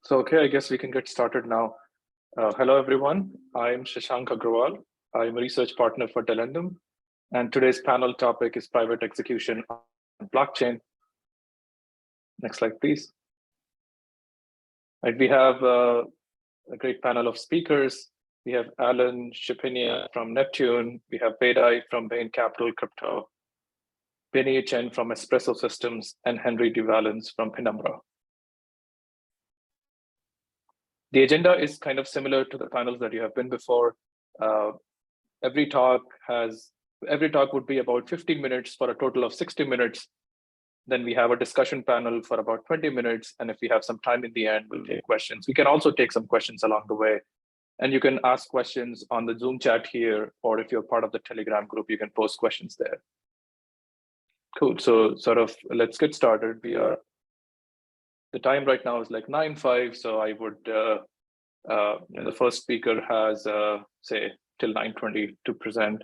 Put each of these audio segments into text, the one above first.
Okay, I guess we can get started now. Hello, everyone. I'm Shashank Agrawal. I'm a research partner for Delendum, and today's panel topic is private execution on blockchain. Next slide, please. Right, we have a great panel of speakers. We have Alan Szepieniec from Neptune. We have Bedai from Bain Capital Crypto, Binyi Chen from Espresso Systems, and Henry de Valence from Penumbra. The agenda is kind of similar to the panels that you have been before. Every talk would be about 15 minutes for a total of 60 minutes. Then we have a discussion panel for about 20 minutes. And if we have some time in the end, we'll take questions. We can also take some questions along the way. And you can ask questions on the Zoom chat here, or if you're part of the Telegram group, you can post questions there. Cool, so let's get started. The time right now is like 9:05, so I would, the first speaker has, say, till 9:20 to present.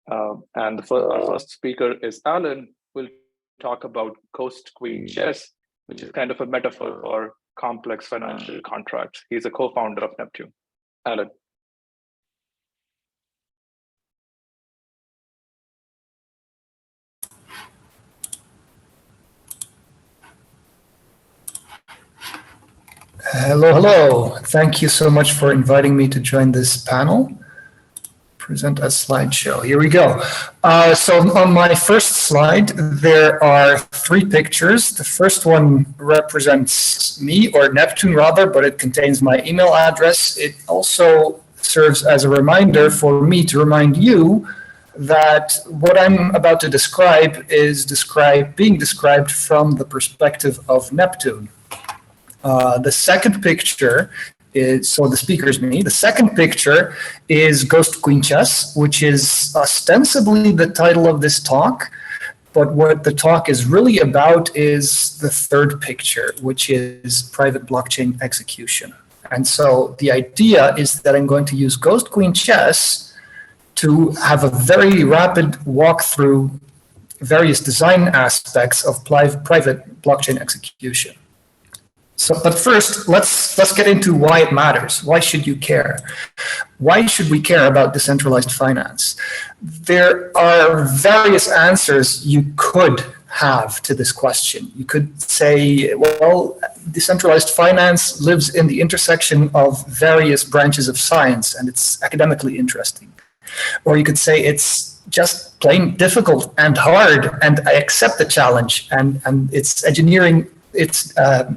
And our first speaker is Alan, who will talk about Ghost Queen Chess, which is kind of a metaphor for complex financial contracts. He's a co-founder of Neptune. Alan. Hello. Thank you so much for inviting me to join this panel. Present a slideshow. Here we go. So on my first slide, there are three pictures. The first one represents me, or Neptune rather, but it contains my email address. It also serves as a reminder for me to remind you that what I'm about to describe is being described from the perspective of Neptune. The second picture is, so the speaker is me. The second picture is Ghost Queen Chess, which is ostensibly the title of this talk. But what the talk is really about is the third picture, which is private blockchain execution. And so the idea is that I'm going to use Ghost Queen Chess to have a very rapid walk through various design aspects of private blockchain execution. So, but first, let's get into why it matters. Why should you care? Why should we care about decentralized finance? There are various answers you could have to this question. You could say, well, decentralized finance lives in the intersection of various branches of science, and it's academically interesting. Or you could say it's just plain difficult and hard, and I accept the challenge, and it's engineering. It's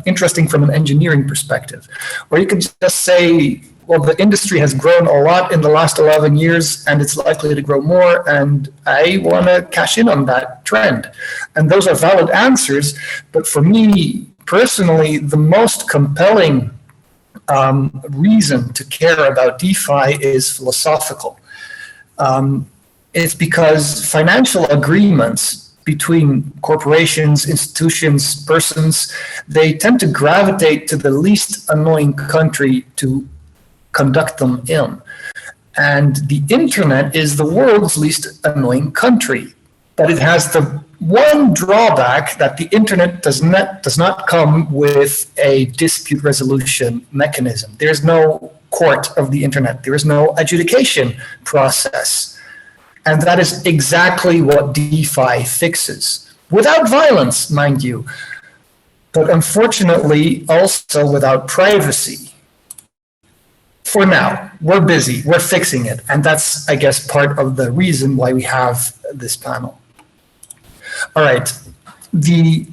interesting from an engineering perspective. Or you can just say, well, the industry has grown a lot in the last 11 years and it's likely to grow more, and I want to cash in on that trend. And those are valid answers, but for me personally, the most compelling reason to care about DeFi is philosophical. It's because financial agreements between corporations, institutions, persons, they tend to gravitate to the least annoying country to conduct them in. And the internet is the world's least annoying country. But it has the one drawback that the internet does not come with a dispute resolution mechanism. There's no court of the internet. There is no adjudication process. And that is exactly what DeFi fixes, without violence, mind you, but unfortunately also without privacy. For now, we're busy, we're fixing it, and that's, I guess, part of the reason why we have this panel. All right, the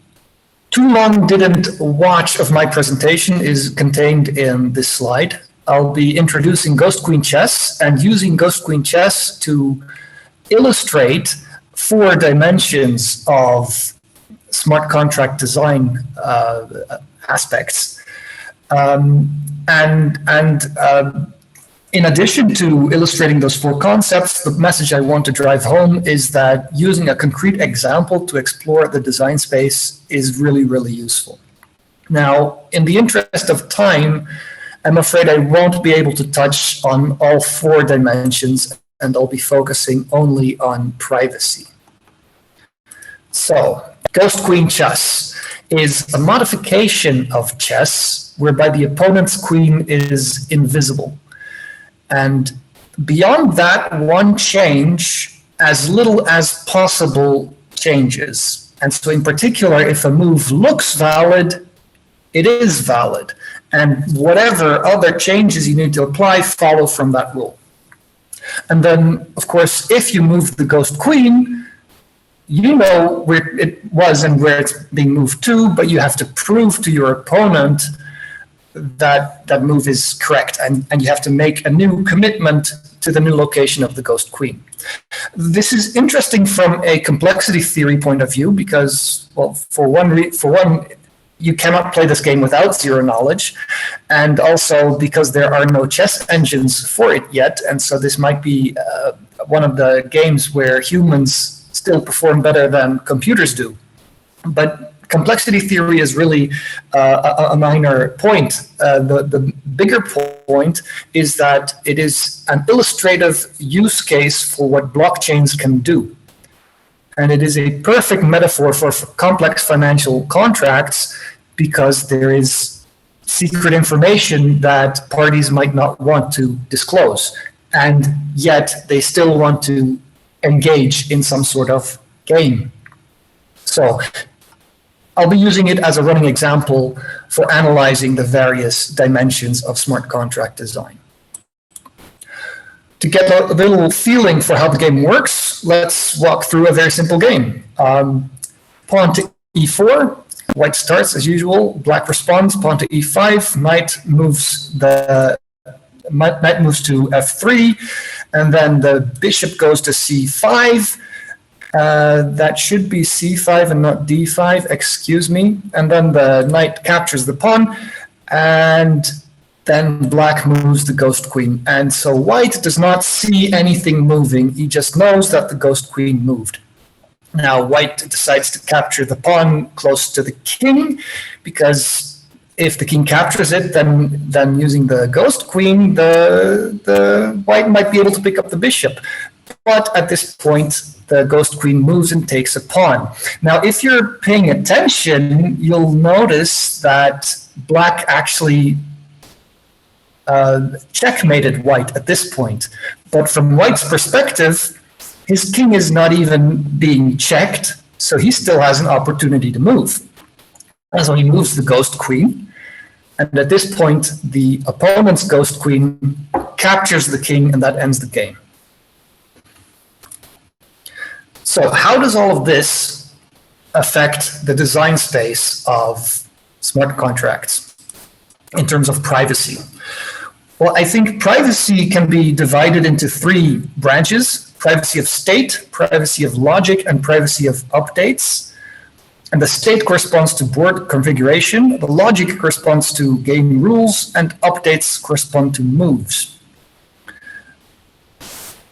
too long didn't watch of my presentation is contained in this slide. I'll be introducing Ghost Queen Chess and using Ghost Queen Chess to illustrate 4 dimensions of smart contract design aspects. In addition to illustrating those 4 concepts, the message I want to drive home is that using a concrete example to explore the design space is really, really useful. Now, in the interest of time, I'm afraid I won't be able to touch on all 4 dimensions, and I'll be focusing only on privacy. So, Ghost Queen Chess is a modification of chess whereby the opponent's queen is invisible. And beyond that one change, as little as possible changes. And so in particular, if a move looks valid, it is valid. And whatever other changes you need to apply follow from that rule. And then, of course, if you move the ghost queen, you know where it was and where it's being moved to, but you have to prove to your opponent that that move is correct, and you have to make a new commitment to the new location of the ghost queen. This is interesting from a complexity theory point of view because, well, for one, you cannot play this game without zero knowledge, and also because there are no chess engines for it yet, and so this might be one of the games where humans still perform better than computers do. But complexity theory is really a minor point. The bigger point is that it is an illustrative use case for what blockchains can do. And it is a perfect metaphor for complex financial contracts because there is secret information that parties might not want to disclose. And yet they still want to engage in some sort of game. So I'll be using it as a running example for analyzing the various dimensions of smart contract design. To get a little feeling for how the game works, let's walk through a very simple game. Pawn to e4, white starts as usual, black responds, pawn to e5, knight moves to f3, and then the bishop goes to c5. That should be c5 and not d5, excuse me. And then the knight captures the pawn, and then black moves the ghost queen. And so white does not see anything moving, he just knows that the ghost queen moved. Now white decides to capture the pawn close to the king, because if the king captures it, then using the ghost queen, the white might be able to pick up the bishop. But at this point, the ghost queen moves and takes a pawn. Now, if you're paying attention, you'll notice that black actually checkmated white at this point. But from white's perspective, his king is not even being checked, so he still has an opportunity to move. And so he moves the ghost queen, and at this point, the opponent's ghost queen captures the king, and that ends the game. So how does all of this affect the design space of smart contracts in terms of privacy? Well, I think privacy can be divided into three branches: privacy of state, privacy of logic, and privacy of updates. And the state corresponds to board configuration, the logic corresponds to game rules, and updates correspond to moves.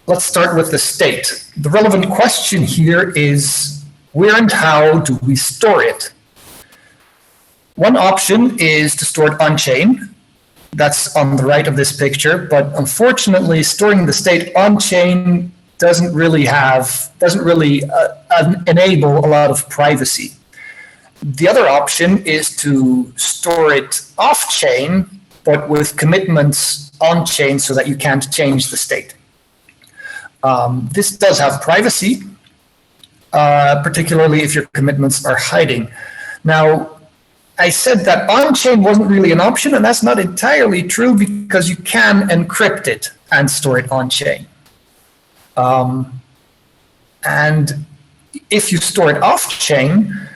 Let's start with the state. The relevant question here is, where and how do we store it? One option is to store it on-chain. That's on the right of this picture, but unfortunately, storing the state on-chain doesn't really enable a lot of privacy. The other option is to store it off-chain, but with commitments on-chain so that you can't change the state. This does have privacy, particularly if your commitments are hiding. Now, I said that on-chain wasn't really an option, and that's not entirely true because you can encrypt it and store it on-chain. And if you store it off-chain,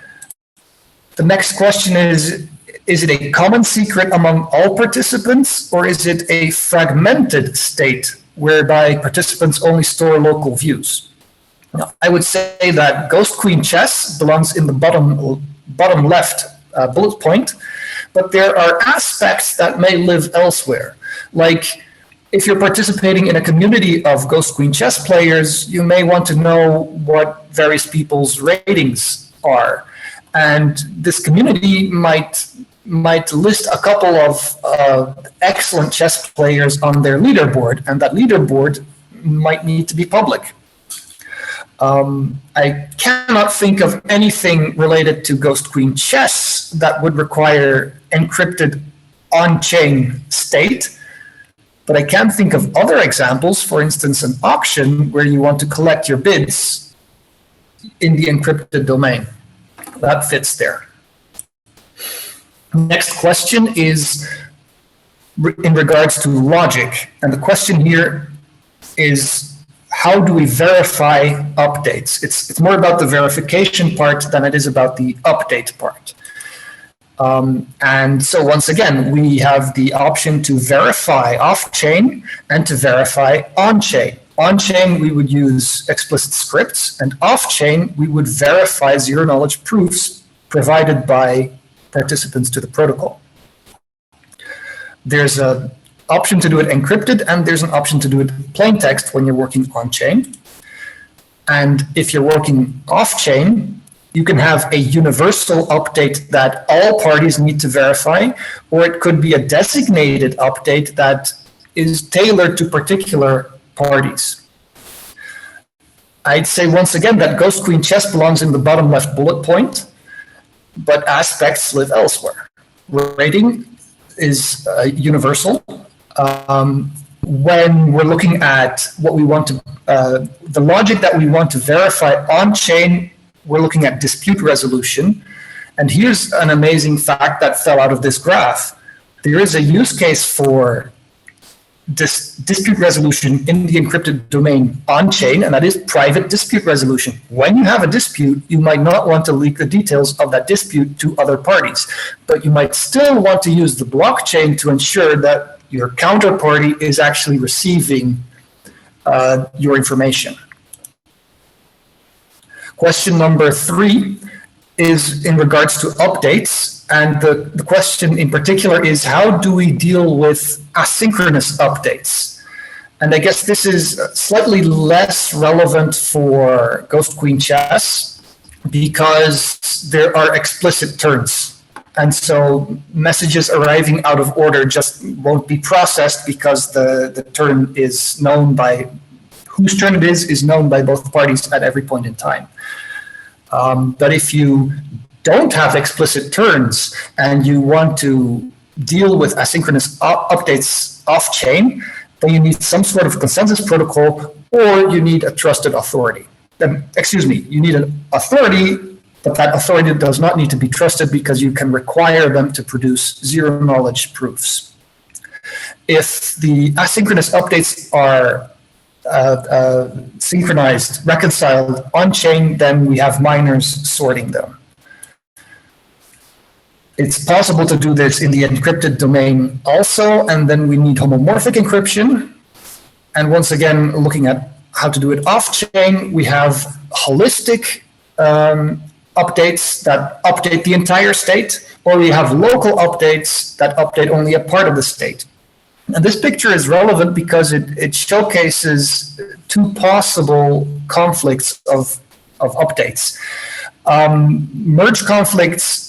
the next question is it a common secret among all participants, or is it a fragmented state whereby participants only store local views? Now, I would say that Ghost Queen chess belongs in the bottom left bullet point, but there are aspects that may live elsewhere. Like, if you're participating in a community of Ghost Queen chess players, you may want to know what various people's ratings are. And this community might list a couple of excellent chess players on their leaderboard, and that leaderboard might need to be public. I cannot think of anything related to Ghost Queen chess that would require encrypted on-chain state. But I can think of other examples, for instance, an auction where you want to collect your bids in the encrypted domain. That fits there. Next question is in regards to logic. And the question here is, how do we verify updates? It's more about the verification part than it is about the update part. And so once again, we have the option to verify off-chain and to verify on-chain. On-chain, we would use explicit scripts, and off-chain, we would verify zero-knowledge proofs provided by participants to the protocol. There's an option to do it encrypted, and there's an option to do it plain text when you're working on-chain. And if you're working off-chain, you can have a universal update that all parties need to verify, or it could be a designated update that is tailored to particular parties. I'd say once again that Ghost Queen Chess belongs in the bottom left bullet point, but aspects live elsewhere. Rating is universal. When we're looking at what we want to, the logic that we want to verify on-chain, we're looking at dispute resolution. And here's an amazing fact that fell out of this graph. There is a use case for dispute resolution in the encrypted domain on-chain, and that is private dispute resolution. When you have a dispute, you might not want to leak the details of that dispute to other parties, but you might still want to use the blockchain to ensure that your counterparty is actually receiving your information. Question number 3 is in regards to updates. And the question in particular is, how do we deal with asynchronous updates? And I guess this is slightly less relevant for Ghost Queen Chess because there are explicit turns. And so messages arriving out of order just won't be processed because the turn is known by, whose turn it is known by both parties at every point in time. But if you don't have explicit turns and you want to deal with asynchronous updates off-chain, then you need some sort of consensus protocol, or you need a trusted authority. You need an authority, but that authority does not need to be trusted because you can require them to produce zero-knowledge proofs. If the asynchronous updates are synchronized, reconciled on-chain, then we have miners sorting them. It's possible to do this in the encrypted domain also, and then we need homomorphic encryption. And once again, looking at how to do it off-chain, we have holistic updates that update the entire state, or we have local updates that update only a part of the state. And this picture is relevant because it showcases two possible conflicts of updates. Merge conflicts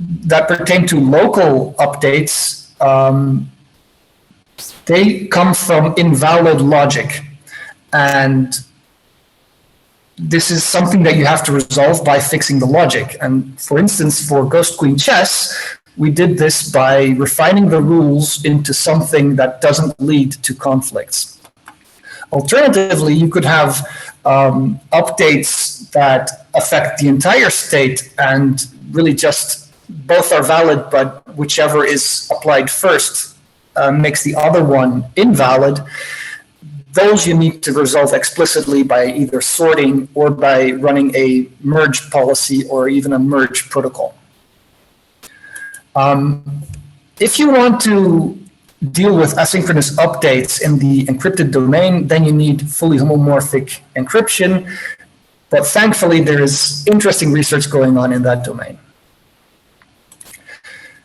that pertain to local updates, they come from invalid logic. And this is something that you have to resolve by fixing the logic. And for instance, for Ghost Queen Chess, we did this by refining the rules into something that doesn't lead to conflicts. Alternatively, you could have updates that affect the entire state and really just both are valid, but whichever is applied first makes the other one invalid. Those you need to resolve explicitly by either sorting or by running a merge policy or even a merge protocol. If you want to deal with asynchronous updates in the encrypted domain, then you need fully homomorphic encryption. But thankfully, there is interesting research going on in that domain.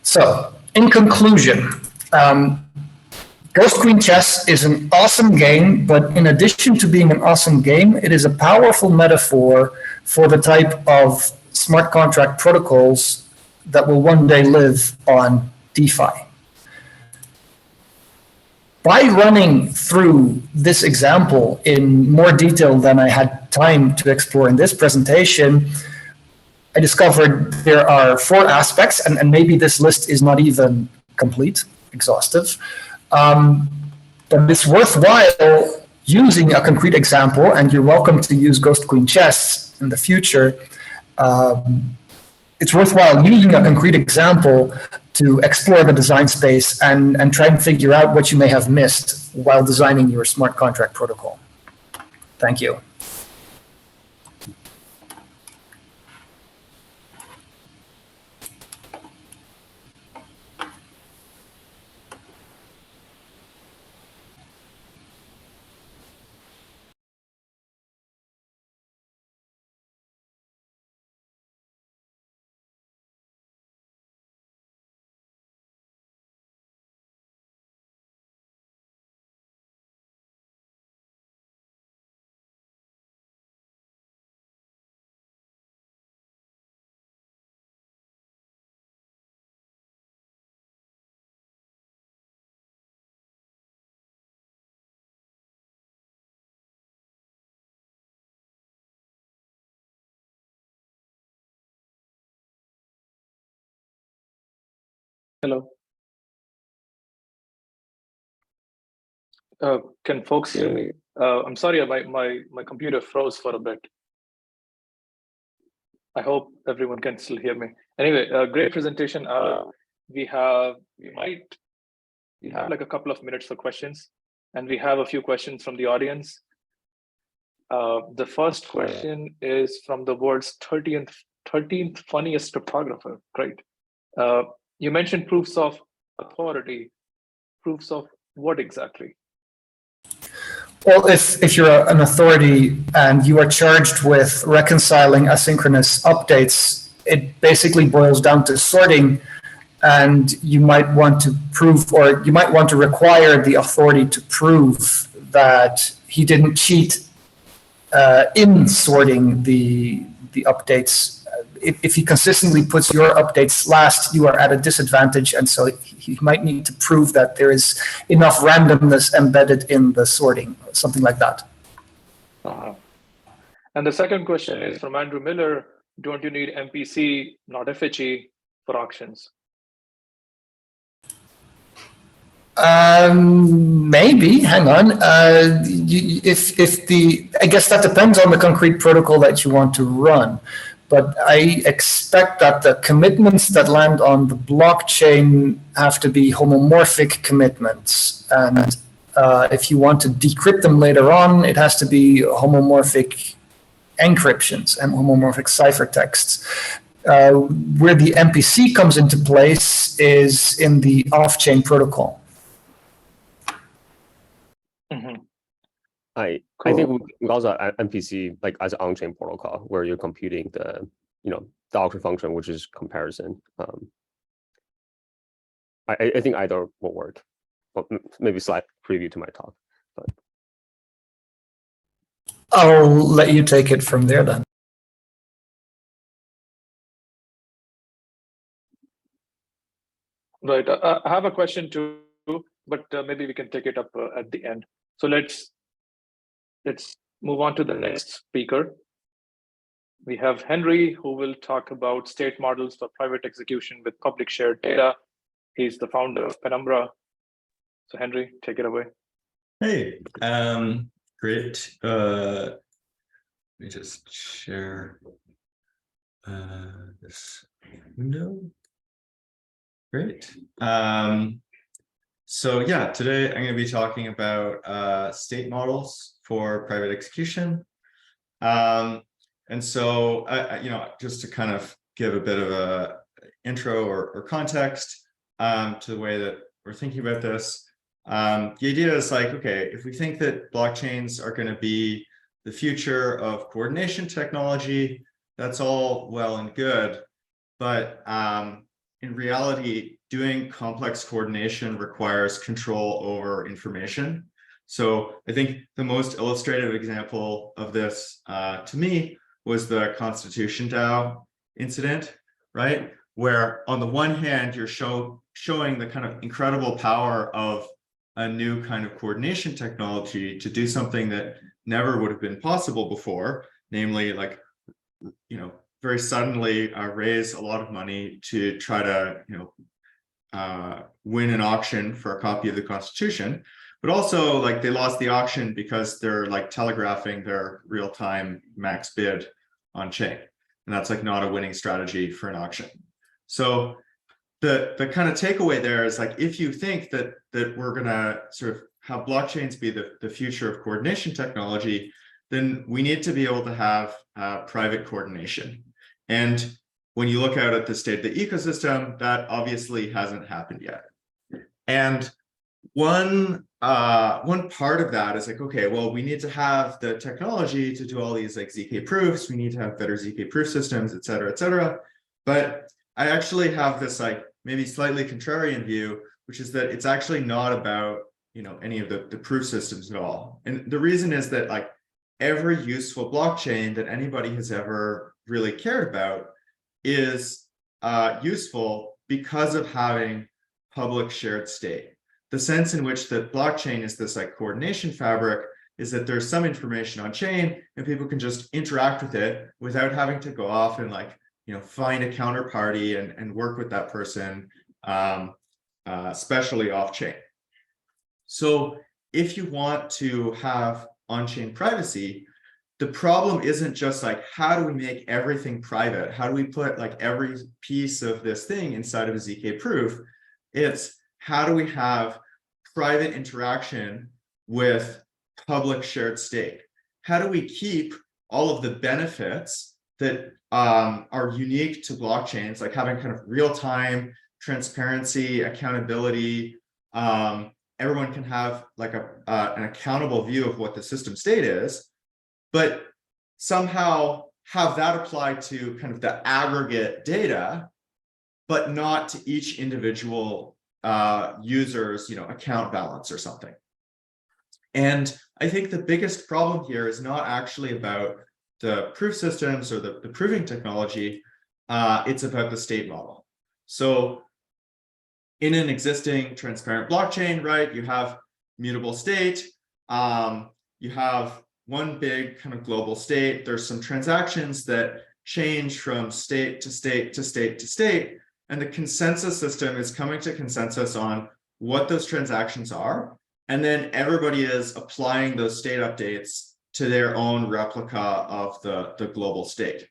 So, in conclusion, Ghost Queen Chess is an awesome game, but in addition to being an awesome game, it is a powerful metaphor for the type of smart contract protocols that will one day live on DeFi. By running through this example in more detail than I had time to explore in this presentation, I discovered there are 4 aspects, and maybe this list is not even complete, exhaustive. But it's worthwhile using a concrete example, and you're welcome to use Ghost Queen chess in the future. It's worthwhile using a concrete example to explore the design space and try and figure out what you may have missed while designing your smart contract protocol. Thank you. Hello. Can folks hear me? I'm sorry, my computer froze for a bit. I hope everyone can still hear me. Anyway, great presentation. We have like a couple of minutes for questions, and we have a few questions from the audience. The first question is from the world's 13th funniest cryptographer. Great. You mentioned proofs of authority. Proofs of what exactly? Well, if you're an authority and you are charged with reconciling asynchronous updates, it basically boils down to sorting, and you might want to prove, or you might want to require the authority to prove that he didn't cheat in sorting the updates. If he consistently puts your updates last, you are at a disadvantage, and so he might need to prove that there is enough randomness embedded in the sorting, something like that. And the second question is from Andrew Miller. Don't you need MPC, not FHE, for auctions? Maybe. Hang on. I guess that depends on the concrete protocol that you want to run. But I expect that the commitments that land on the blockchain have to be homomorphic commitments. And if you want to decrypt them later on, it has to be homomorphic encryptions and homomorphic ciphertexts. Where the MPC comes into place is in the off-chain protocol. I think we also have MPC like as an on-chain protocol where you're computing the the auction function, which is comparison. I think either will work. Well, maybe slight preview to my talk. But I'll let you take it from there then. Right. I have a question too, but maybe we can take it up at the end. So let's move on to the next speaker. We have Henry, who will talk about state models for private execution with public shared data. He's the founder of Penumbra. So Henry, take it away. Hey, great. Let me just share this window. Great. So yeah, today I'm going to be talking about state models for private execution. And so, just to kind of give a bit of a intro or context to the way that we're thinking about this. The idea is like, okay, if we think that blockchains are going to be the future of coordination technology, that's all well and good. But in reality, doing complex coordination requires control over information. So I think the most illustrative example of this to me was the Constitution DAO incident, right? Where on the one hand, you're showing the kind of incredible power of a new kind of coordination technology to do something that never would have been possible before, namely like, very suddenly raise a lot of money to try to, win an auction for a copy of the Constitution, but also like they lost the auction because they're like telegraphing their real-time max bid on chain. And that's like not a winning strategy for an auction. So the kind of takeaway there is like, if you think that we're gonna sort of have blockchains be the future of coordination technology, then we need to be able to have private coordination. And when you look out at the state of the ecosystem, that obviously hasn't happened yet. And one part of that is like, okay, well, we need to have the technology to do all these like ZK proofs. We need to have better ZK proof systems, et cetera, et cetera. But I actually have this like maybe slightly contrarian view, which is that it's actually not about, you know, any of the proof systems at all. And the reason is that like every useful blockchain that anybody has ever really cared about is useful because of having public shared state. The sense in which the blockchain is this like coordination fabric is that there's some information on chain and people can just interact with it without having to go off and like, you know, find a counterparty and work with that person, especially off chain. So if you want to have on-chain privacy, the problem isn't just like, how do we make everything private? How do we put like every piece of this thing inside of a ZK proof? It's how do we have private interaction with public shared state? How do we keep all of the benefits that are unique to blockchains, like having kind of real-time transparency, accountability? Everyone can have like an accountable view of what the system state is, but somehow have that apply to kind of the aggregate data, but not to each individual user's, you know, account balance or something. And I think the biggest problem here is not actually about the proof systems or the proving technology, it's about the state model. So in an existing transparent blockchain, right, you have mutable state, you have one big kind of global state. There's some transactions that change from state to state to state to state, and the consensus system is coming to consensus on what those transactions are, and then everybody is applying those state updates to their own replica of the global state.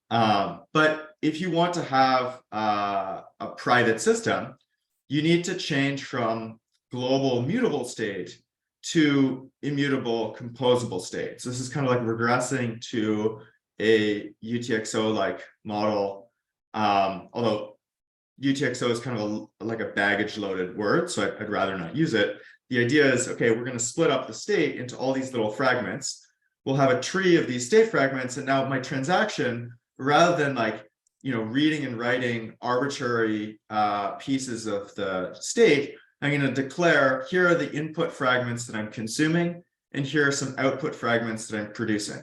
But if you want to have a private system, you need to change from global mutable state to immutable composable states. This is kind of like regressing to a UTXO-like model, although UTXO is kind of like a baggage-loaded word, so I'd rather not use it. The idea is, okay, we're going to split up the state into all these little fragments. We'll have a tree of these state fragments, and now my transaction, rather than like, you know, reading and writing arbitrary pieces of the state, I'm going to declare, here are the input fragments that I'm consuming, and here are some output fragments that I'm producing.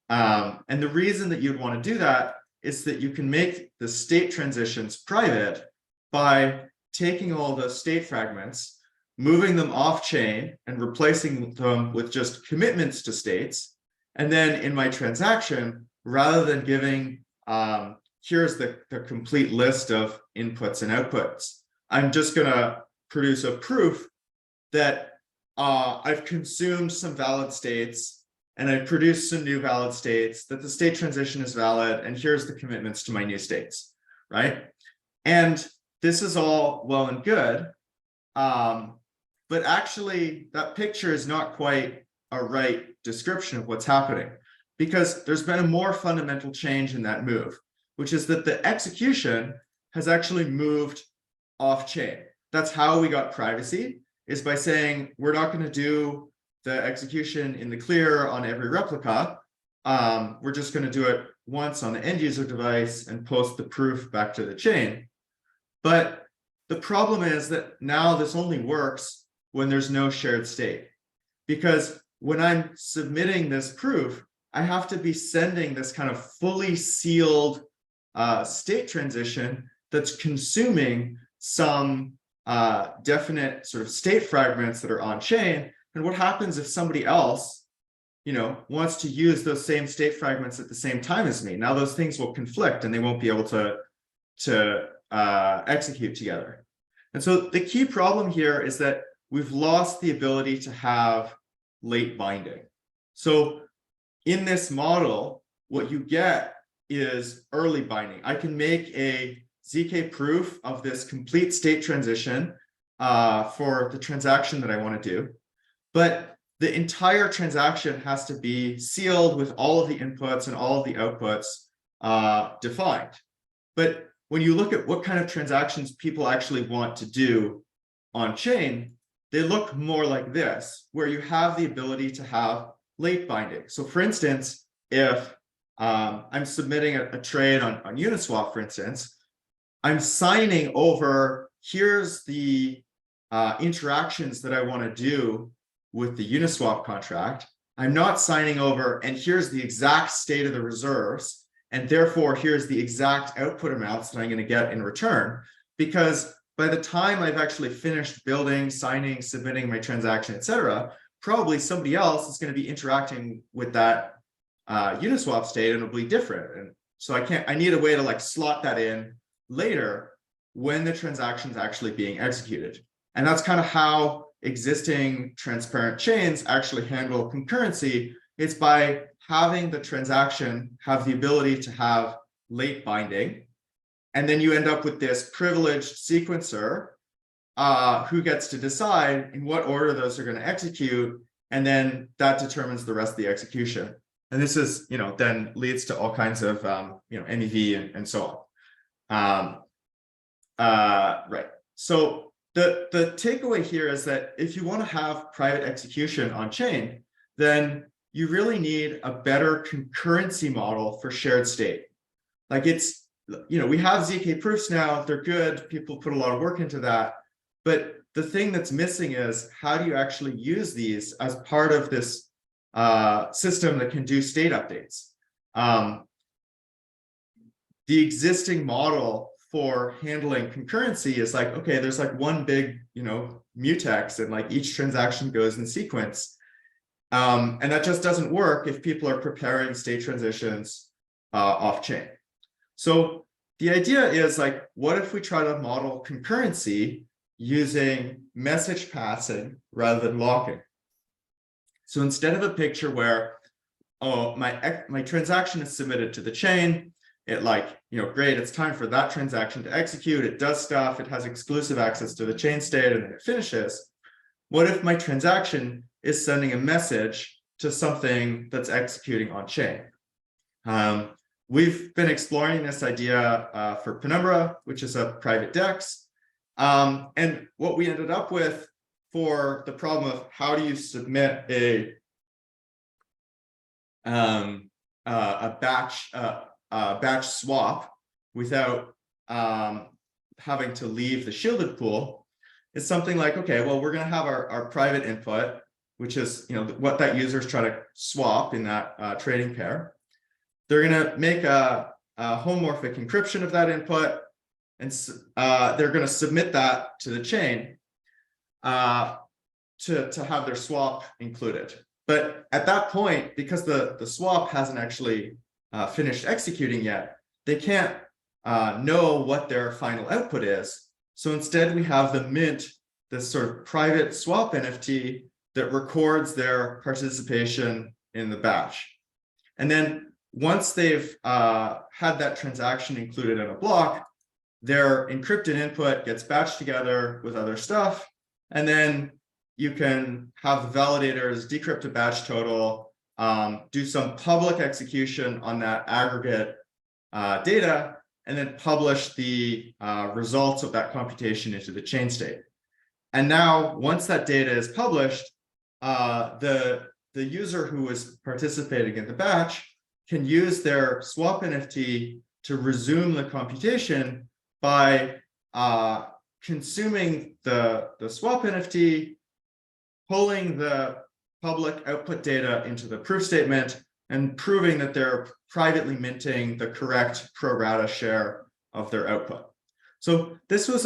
And the reason that you'd want to do that is that you can make the state transitions private by taking all those state fragments, moving them off chain and replacing them with just commitments to states. And then in my transaction, rather than giving, here's the complete list of inputs and outputs, I'm just going to produce a proof that I've consumed some valid states and I've produced some new valid states, that the state transition is valid, and here's the commitments to my new states, right? And this is all well and good, but actually that picture is not quite a right description of what's happening, because there's been a more fundamental change in that move, which is that the execution has actually moved off chain. That's how we got privacy, is by saying we're not going to do the execution in the clear on every replica. We're just going to do it once on the end user device and post the proof back to the chain. But the problem is that now this only works when there's no shared state, because when I'm submitting this proof, I have to be sending this kind of fully sealed state transition that's consuming some definite sort of state fragments that are on chain. And what happens if somebody else, you know, wants to use those same state fragments at the same time as me? Now those things will conflict and they won't be able to execute together. And so the key problem here is that we've lost the ability to have late binding. So in this model, what you get is early binding. I can make a ZK proof of this complete state transition for the transaction that I want to do. But the entire transaction has to be sealed with all of the inputs and all of the outputs defined. But when you look at what kind of transactions people actually want to do on chain, they look more like this, where you have the ability to have late binding. So for instance, if I'm submitting a trade on Uniswap, for instance, I'm signing over, here's the interactions that I want to do with the Uniswap contract. I'm not signing over, and here's the exact state of the reserves, and therefore here's the exact output amounts that I'm going to get in return. Because by the time I've actually finished building, signing, submitting my transaction, etc., probably somebody else is going to be interacting with that Uniswap state, and it'll be different. And so I need a way to like slot that in later when the transaction is actually being executed. And that's kind of how existing transparent chains actually handle concurrency. It's by having the transaction have the ability to have late binding. And then you end up with this privileged sequencer who gets to decide in what order those are going to execute. And then that determines the rest of the execution. And this is, then leads to all kinds of, MEV and so on. Right. So the takeaway here is that if you want to have private execution on chain, then you really need a better concurrency model for shared state. Like it's, we have ZK proofs now, they're good, people put a lot of work into that. But the thing that's missing is how do you actually use these as part of this system that can do state updates? The existing model for handling concurrency is like, okay, there's like one big, mutex, and like each transaction goes in sequence. And that just doesn't work if people are preparing state transitions off chain. So the idea is like, what if we try to model concurrency using message passing rather than locking? So instead of a picture where, oh, my transaction is submitted to the chain, it great, it's time for that transaction to execute, it does stuff, it has exclusive access to the chain state, and then it finishes. What if my transaction is sending a message to something that's executing on chain? We've been exploring this idea for Penumbra, which is a private DEX. And what we ended up with for the problem of how do you submit a batch swap without having to leave the shielded pool, is something like, okay, well, we're going to have our private input, which is what that user is trying to swap in that trading pair. They're going to make a homomorphic encryption of that input, and they're going to submit that to the chain to have their swap included. But at that point, because the swap hasn't actually finished executing yet, they can't know what their final output is. So instead, we have the mint, this sort of private swap NFT that records their participation in the batch. And then once they've had that transaction included in a block, their encrypted input gets batched together with other stuff. And then you can have the validators decrypt a batch total, do some public execution on that aggregate data, and then publish the results of that computation into the chain state. And now, once that data is published, the user who is participating in the batch can use their swap NFT to resume the computation by consuming the swap NFT, pulling the public output data into the proof statement, and proving that they're privately minting the correct pro rata share of their output. So this was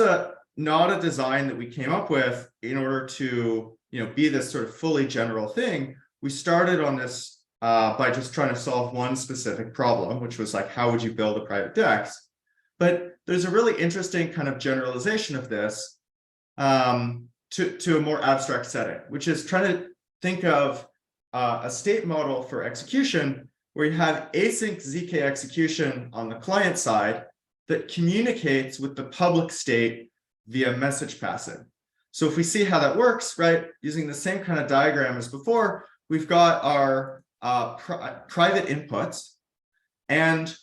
not a design that we came up with in order to be this sort of fully general thing. We started on this by just trying to solve one specific problem, which was like, how would you build a private DEX? But there's a really interesting kind of generalization of this, to a more abstract setting, which is trying to think of a state model for execution where you have async ZK execution on the client side that communicates with the public state via message passing. So if we see how that works, right, using the same kind of diagram as before, we've got our private inputs, and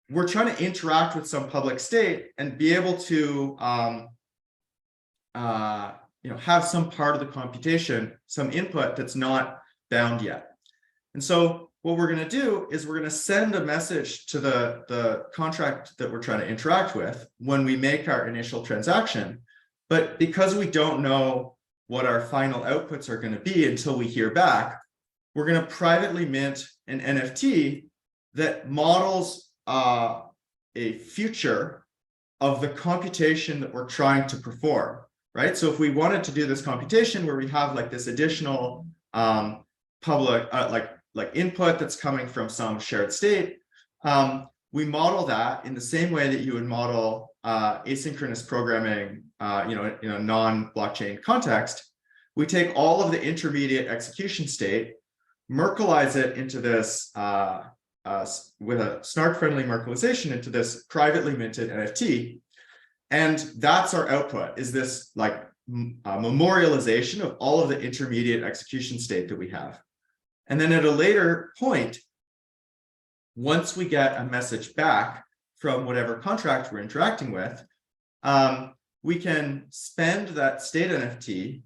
we're trying to interact with some public state and be able to have some part of the computation, some input that's not bound yet. And so what we're going to do is we're going to send a message to the contract that we're trying to interact with when we make our initial transaction. But because we don't know what our final outputs are going to be until we hear back, we're going to privately mint an NFT that models a future of the computation that we're trying to perform, right? So if we wanted to do this computation where we have like this additional public like input that's coming from some shared state, we model that in the same way that you would model asynchronous programming, in a non-blockchain context. We take all of the intermediate execution state, Merkleize it into this with a snark-friendly Merkleization into this privately minted NFT, and that's our output. Is this like memorialization of all of the intermediate execution state that we have? And then at a later point, once we get a message back from whatever contract we're interacting with, we can spend that state NFT,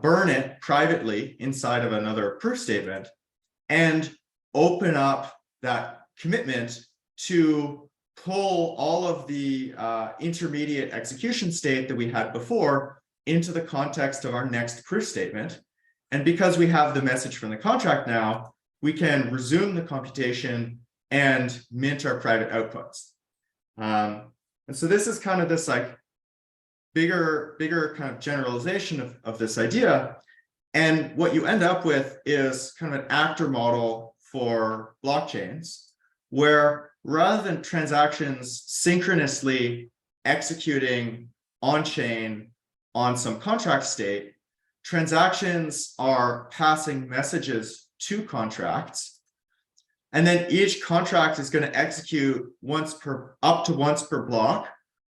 burn it privately inside of another proof statement, and open up that commitment to pull all of the intermediate execution state that we had before into the context of our next proof statement. And because we have the message from the contract now, we can resume the computation and mint our private outputs. And so this is kind of this like bigger kind of generalization of this idea. And what you end up with is kind of an actor model for blockchains, where rather than transactions synchronously executing on-chain on some contract state, transactions are passing messages to contracts, and then each contract is going to execute up to once per block,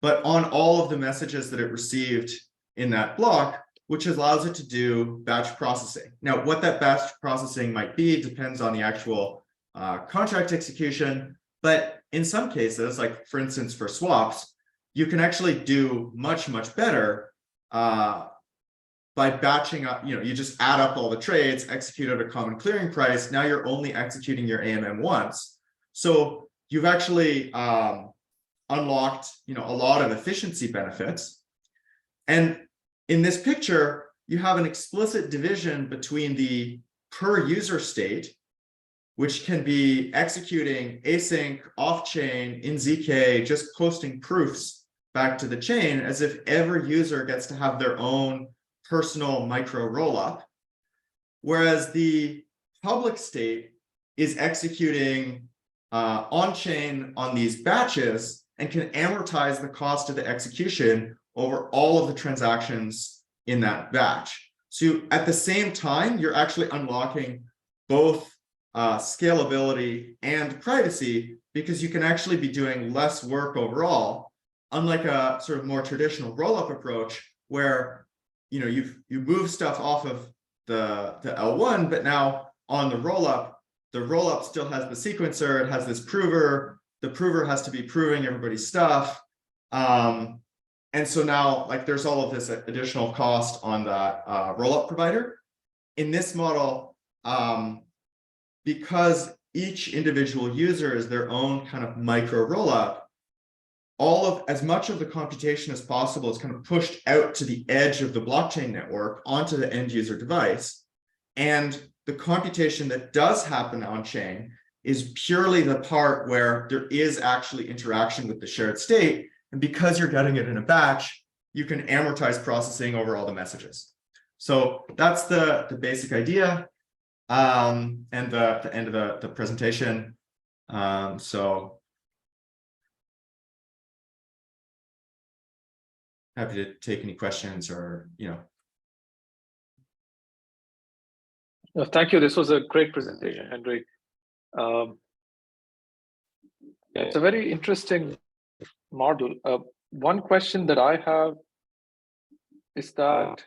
but on all of the messages that it received in that block, which allows it to do batch processing. Now, what that batch processing might be depends on the actual contract execution, but in some cases, like for instance, for swaps, you can actually do much better by batching up. You just add up all the trades, execute at a common clearing price. Now you're only executing your AMM once. So you've actually unlocked a lot of efficiency benefits. And in this picture, you have an explicit division between the per user state, which can be executing async, off-chain, in ZK, just posting proofs back to the chain as if every user gets to have their own personal micro rollup. Whereas the public state is executing on-chain on these batches and can amortize the cost of the execution over all of the transactions in that batch. So at the same time, you're actually unlocking both scalability and privacy, because you can actually be doing less work overall, unlike a sort of more traditional rollup approach where you move stuff off of the L1, but now on the rollup still has the sequencer, it has this prover, the prover has to be proving everybody's stuff. And so now there's all of this additional cost on that rollup provider. In this model, because each individual user is their own kind of micro rollup, as much of the computation as possible is kind of pushed out to the edge of the blockchain network onto the end user device. And the computation that does happen on chain is purely the part where there is actually interaction with the shared state. And because you're getting it in a batch, you can amortize processing over all the messages. So that's the basic idea and the end of the presentation. So happy to take any questions or, No, thank you. This was a great presentation, Henry. It's a very interesting model. One question that I have is that,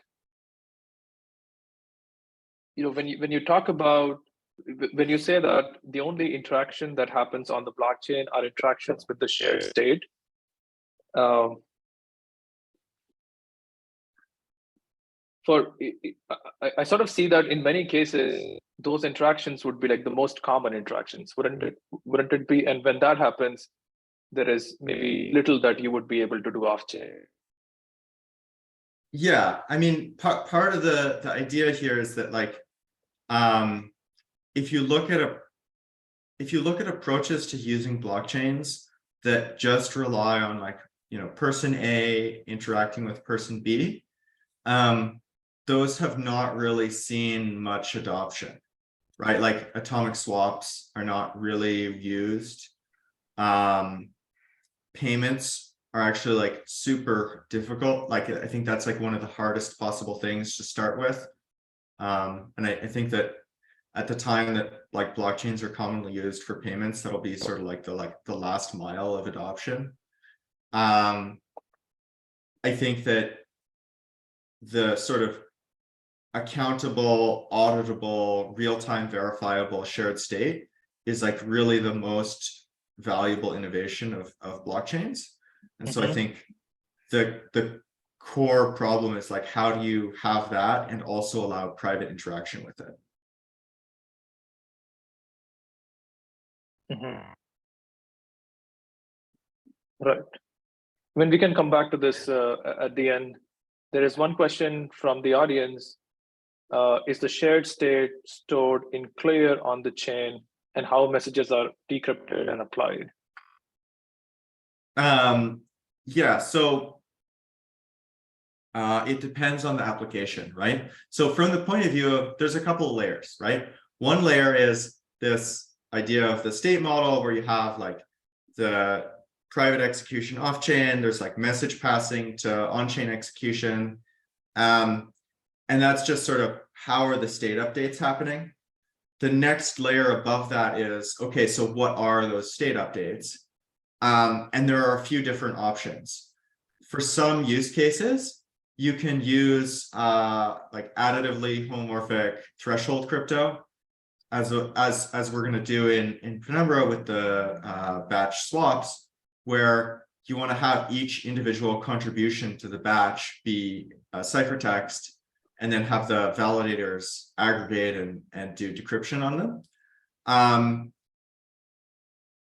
when you talk about, when you say that the only interaction that happens on the blockchain are interactions with the shared state, I sort of see that in many cases, those interactions would be like the most common interactions, wouldn't it be? And when that happens, there is maybe little that you would be able to do off-chain. Yeah, I mean, part of the idea here is that, like, if you look at approaches to using blockchains that just rely on, like, person A interacting with person B, those have not really seen much adoption, right? Like, atomic swaps are not really used. Payments are actually, like, super difficult. Like, I think that's like one of the hardest possible things to start with. And I think that at the time that, like, blockchains are commonly used for payments, that'll be sort of like the last mile of adoption. I think that the sort of accountable, auditable, real-time verifiable shared state is, like, really the most valuable innovation of blockchains. And so I think the core problem is, like, how do you have that and also allow private interaction with it? Right. When we can come back to this at the end, there is one question from the audience. Is the shared state stored in clear on the chain, and how messages are decrypted and applied? Yeah, so it depends on the application, right? So from the point of view of, there's a couple of layers, right? One layer is this idea of the state model where you have, like, the private execution off-chain, there's, like, message passing to on-chain execution. And that's just sort of how are the state updates happening. The next layer above that is, okay, so what are those state updates? And there are a few different options. For some use cases, you can use like additively homomorphic threshold crypto, as we're going to do in Penumbra with the batch swaps, where you want to have each individual contribution to the batch be ciphertext, and then have the validators aggregate and do decryption on them.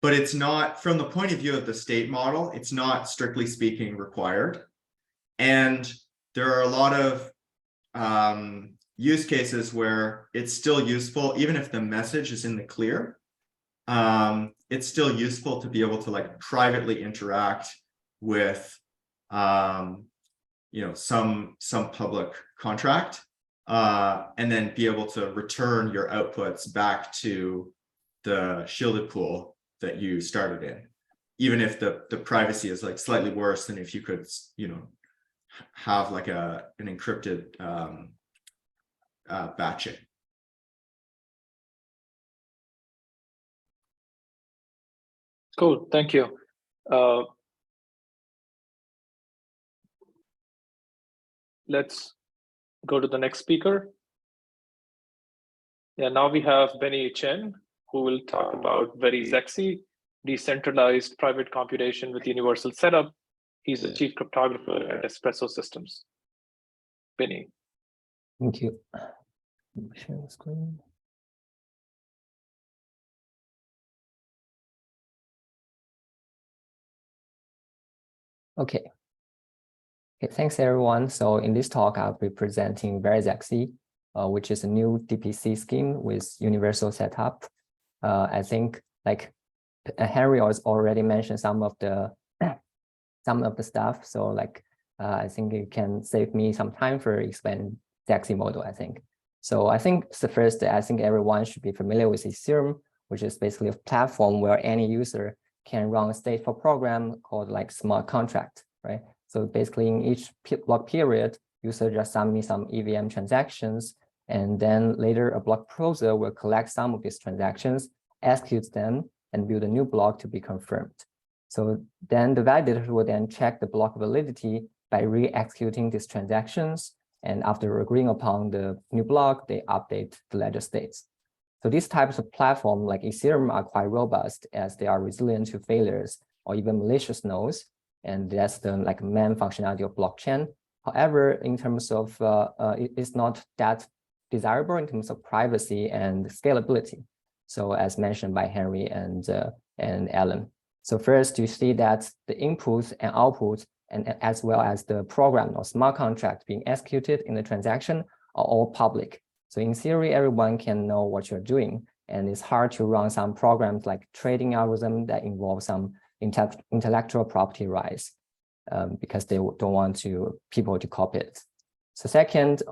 But it's not, from the point of view of the state model, it's not strictly speaking required. And there are a lot of use cases where it's still useful, even if the message is in the clear, it's still useful to be able to, like, privately interact with some public contract, and then be able to return your outputs back to the shielded pool that you started in, even if the privacy is, like, slightly worse than if you could have, like, an encrypted batching. Cool, thank you. Let's go to the next speaker. Yeah, now we have Binyi Chen, who will talk about VERI-ZEXE, decentralized private computation with universal setup. He's the chief cryptographer at Espresso Systems. Binyi. Thank you. Share the screen. Okay. Thanks everyone. So in this talk, I'll be presenting VERI-ZEXE, which is a new DPC scheme with universal setup. I think, like, Henry already mentioned some of the stuff. So, like, I think it can save me some time for explaining ZEXE model, I think. So I think the first, I think everyone should be familiar with Ethereum, which is basically a platform where any user can run a stateful program called, like, smart contract, right? So basically in each block period, user just submit some EVM transactions, and then later a block proposer will collect some of these transactions, execute them, and build a new block to be confirmed. So then the validator will then check the block validity by re-executing these transactions. And after agreeing upon the new block, they update the ledger states. So these types of platform like Ethereum are quite robust as they are resilient to failures or even malicious nodes. And that's the main functionality of blockchain. However, in terms of, it's not that desirable in terms of privacy and scalability. So as mentioned by Henry and Alan. So first, you see that the inputs and outputs, and as well as the program or smart contract being executed in the transaction are all public. So in theory, everyone can know what you're doing. And it's hard to run some programs like trading algorithm that involve some intellectual property rights because they don't want people to copy it. So second,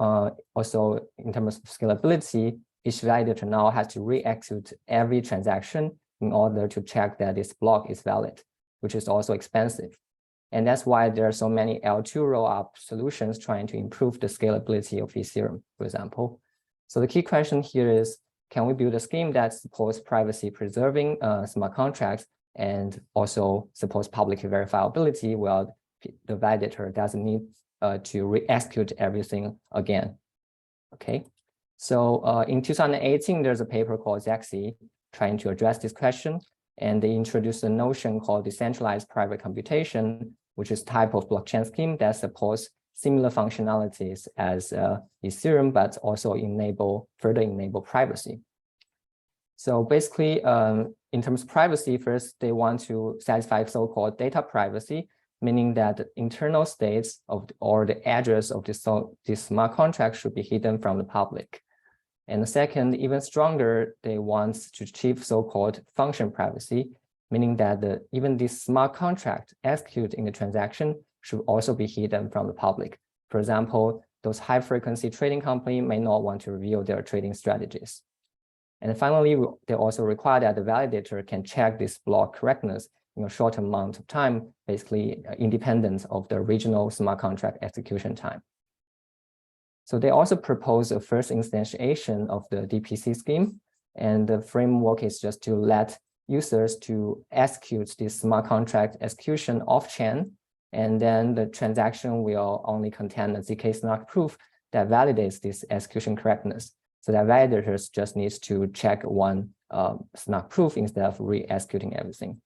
also in terms of scalability, each validator now has to re-execute every transaction in order to check that this block is valid, which is also expensive. And that's why there are so many L2 rollup solutions trying to improve the scalability of Ethereum, for example. So the key question here is, can we build a scheme that supports privacy preserving smart contracts and also supports public verifiability while the validator doesn't need to re-execute everything again? Okay. So in 2018, there's a paper called ZEXE trying to address this question. And they introduced a notion called decentralized private computation, which is a type of blockchain scheme that supports similar functionalities as Ethereum, but also further enable privacy. So basically, in terms of privacy, first, they want to satisfy so-called data privacy, meaning that the internal states or the address of this smart contract should be hidden from the public. And the second, even stronger, they want to achieve so-called function privacy, meaning that even this smart contract executed in the transaction should also be hidden from the public. For example, those high-frequency trading companies may not want to reveal their trading strategies. And finally, they also require that the validator can check this block correctness in a short amount of time, basically independent of the original smart contract execution time. So they also propose a first instantiation of the DPC scheme, and the framework is just to let users to execute this smart contract execution off-chain, and then the transaction will only contain a ZK snark proof that validates this execution correctness. So that validators just needs to check one snark proof instead of re-executing everything.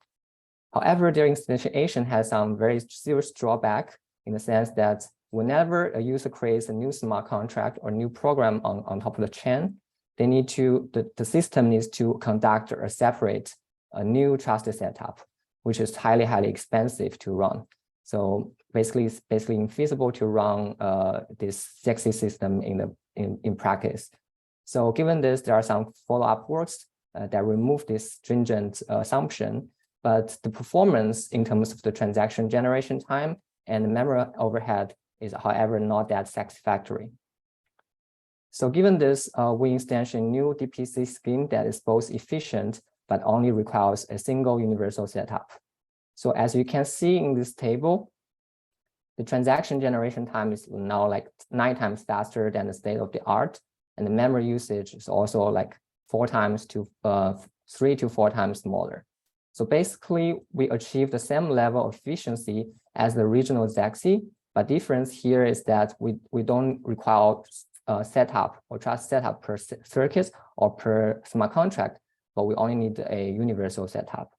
However, their instantiation has some very serious drawback in the sense that whenever a user creates a new smart contract or new program on top of the chain, they need to, the system needs to conduct or separate a new trusted setup, which is highly expensive to run. So basically, it's basically infeasible to run this ZEXE system in practice. So given this, there are some follow-up works that remove this stringent assumption, but the performance in terms of the transaction generation time and the memory overhead is, however, not that satisfactory. So given this, we instantiate a new DPC scheme that is both efficient, but only requires a single universal setup. So as you can see in this table, the transaction generation time is now like 9 times faster than the state of the art. And the memory usage is also like 3 to 4 times smaller. So basically, we achieve the same level of efficiency as the original ZEXE, but difference here is that we don't require setup or trust setup per circuit or per smart contract, but we only need a universal setup.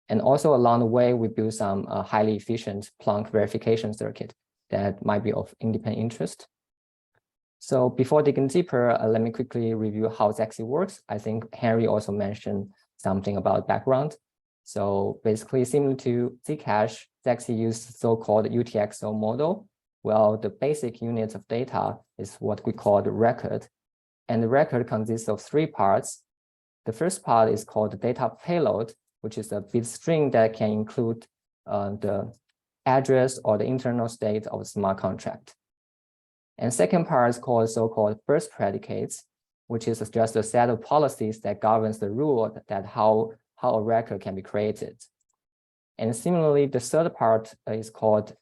And also along the way, we build some highly efficient Planck verification circuit that might be of independent interest. So before digging deeper, let me quickly review how ZEXE works. I think Henry also mentioned something about background. So basically, similar to Zcash, ZEXE uses so-called UTXO model. Well, the basic unit of data is what we call the record. And the record consists of 3 parts. The first part is called the data payload, which is a bit string that can include the address or the internal state of a smart contract. And second part is called so-called burst predicates, which is just a set of policies that governs the rule that how a record can be created. And similarly, the third part is called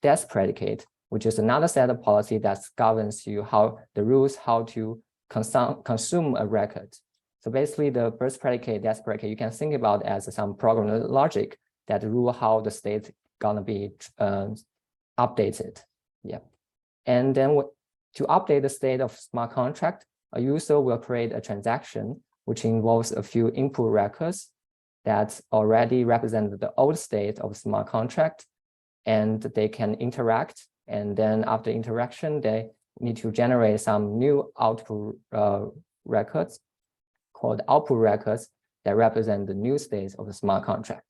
DES predicate, which is another set of policy that governs you how the rules how to consume a record. So basically the birth predicate, DES predicate, you can think about as some programming logic that rule how the state gonna be updated. Yeah. And then to update the state of smart contract, a user will create a transaction which involves a few input records that already represent the old state of smart contract, and they can interact. And then after interaction, they need to generate some new output records called output records that represent the new states of the smart contract.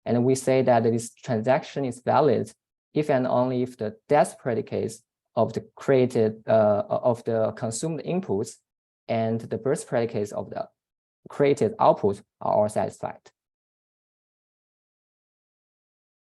And we say that this transaction is valid if and only if the DES predicates of the created of the consumed inputs and the birth predicates of the created output are all satisfied.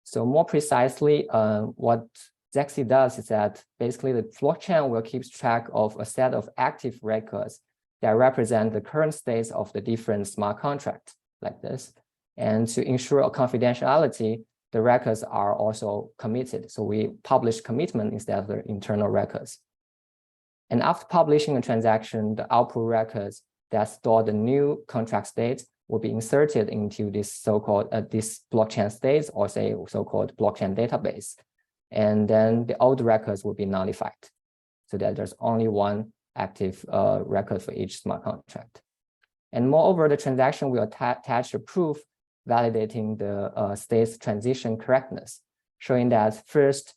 So more precisely, what ZEXE does is that basically the blockchain will keep track of a set of active records that represent the current states of the different smart contracts like this. And to ensure confidentiality, the records are also committed. So we publish commitment instead of the internal records. And after publishing a transaction, the output records that store the new contract state will be inserted into this so-called this blockchain states, or say so-called blockchain database. And then the old records will be nullified so that there's only one active record for each smart contract. And moreover, the transaction will attach a proof validating the state's transition correctness, showing that first,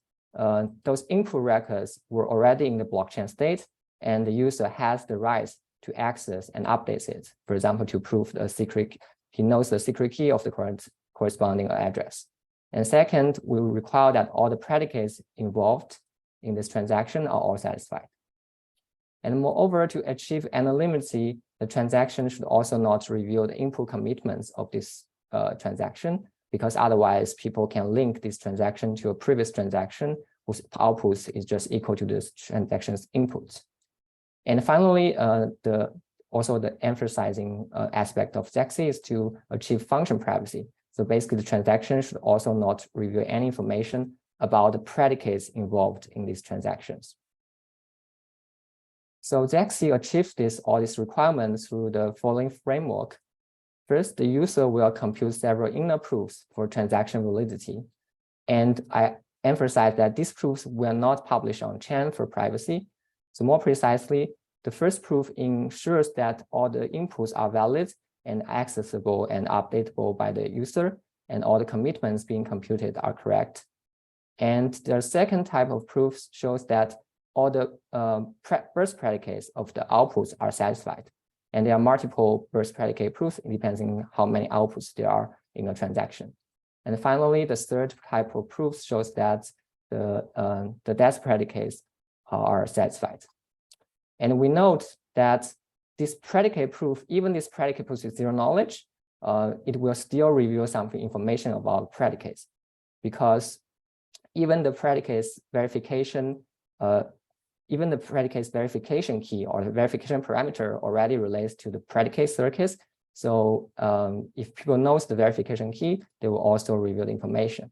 those input records were already in the blockchain state, and the user has the rights to access and update it. For example, to prove the secret, he knows the secret key of the corresponding address. And second, we will require that all the predicates involved in this transaction are all satisfied. And moreover, to achieve anonymity, the transaction should also not reveal the input commitments of this transaction, because otherwise people can link this transaction to a previous transaction whose outputs is just equal to this transaction's inputs. And finally, also the emphasizing aspect of ZEXE is to achieve function privacy. So basically the transaction should also not reveal any information about the predicates involved in these transactions. So ZEXE achieves all these requirements through the following framework. First, the user will compute several inner proofs for transaction validity. And I emphasize that these proofs will not publish on Chen for privacy. So more precisely, the first proof ensures that all the inputs are valid and accessible and updatable by the user, and all the commitments being computed are correct. And the second type of proofs shows that all the birth predicates of the outputs are satisfied. And there are multiple birth predicate proofs, depending on how many outputs there are in a transaction. And finally, the third type of proof shows that the DES predicates are satisfied. And we note that this predicate proof, even this predicate proof with zero knowledge, it will still reveal some information about predicates, because even the predicates verification key or the verification parameter already relates to the predicate circuits. So if people knows the verification key, they will also reveal the information.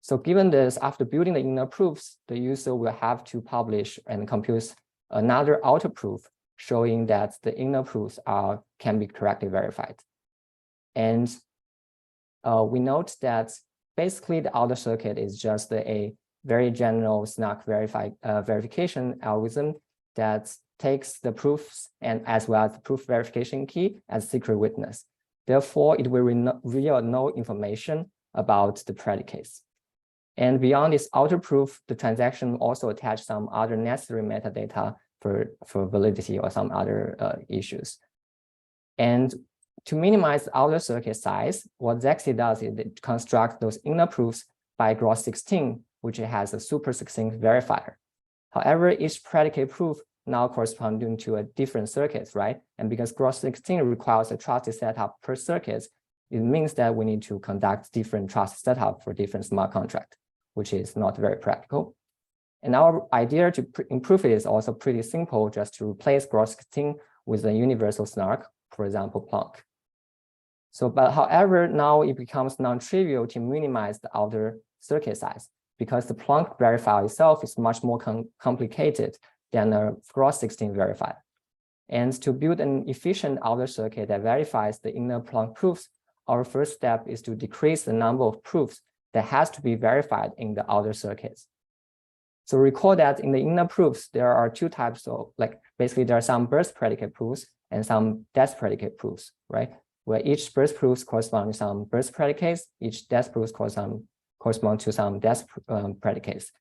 So given this, after building the inner proofs, the user will have to publish and compute another outer proof showing that the inner proofs can be correctly verified. And we note that basically the outer circuit is just a very general snark verification algorithm that takes the proofs and as well as the proof verification key as secret witness. Therefore, it will reveal no information about the predicates. And beyond this outer proof, the transaction also attach some other necessary metadata for validity or some other issues. And to minimize the outer circuit size, what ZEXE does is it constructs those inner proofs by gross 16, which has a super succinct verifier. However, each predicate proof now corresponding to a different circuits, right? And because gross 16 requires a trusted setup per circuit, it means that we need to conduct different trusted setup for different smart contract, which is not very practical. And our idea to improve it is also pretty simple, just to replace gross 16 with a universal snark, for example, Plonk. So, but however, now it becomes non-trivial to minimize the outer circuit size. because the Planck verifier itself is much more complicated than a cross-16 verifier. And to build an efficient outer circuit that verifies the inner Planck proofs, our first step is to decrease the number of proofs that has to be verified in the outer circuits. So recall that in the inner proofs, there are two types of, like, basically there are some burst predicate proofs and some depth predicate proofs, right? Where each burst proofs correspond to some burst predicates, each depth proofs correspond to some depth predicates.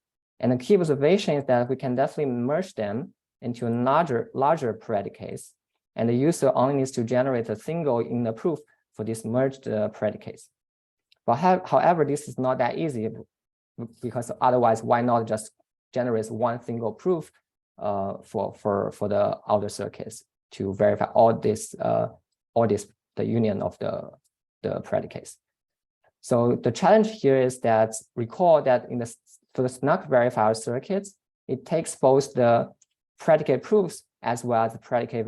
And the key observation is that we can definitely merge them into larger predicates, and the user only needs to generate a single inner proof for these merged predicates. But however, this is not that easy, because otherwise, why not just generate one single proof for the outer circuits to verify all this the union of the predicates. So the challenge here is that recall that for the snug verifier circuits, it takes both the predicate proofs as well as the predicate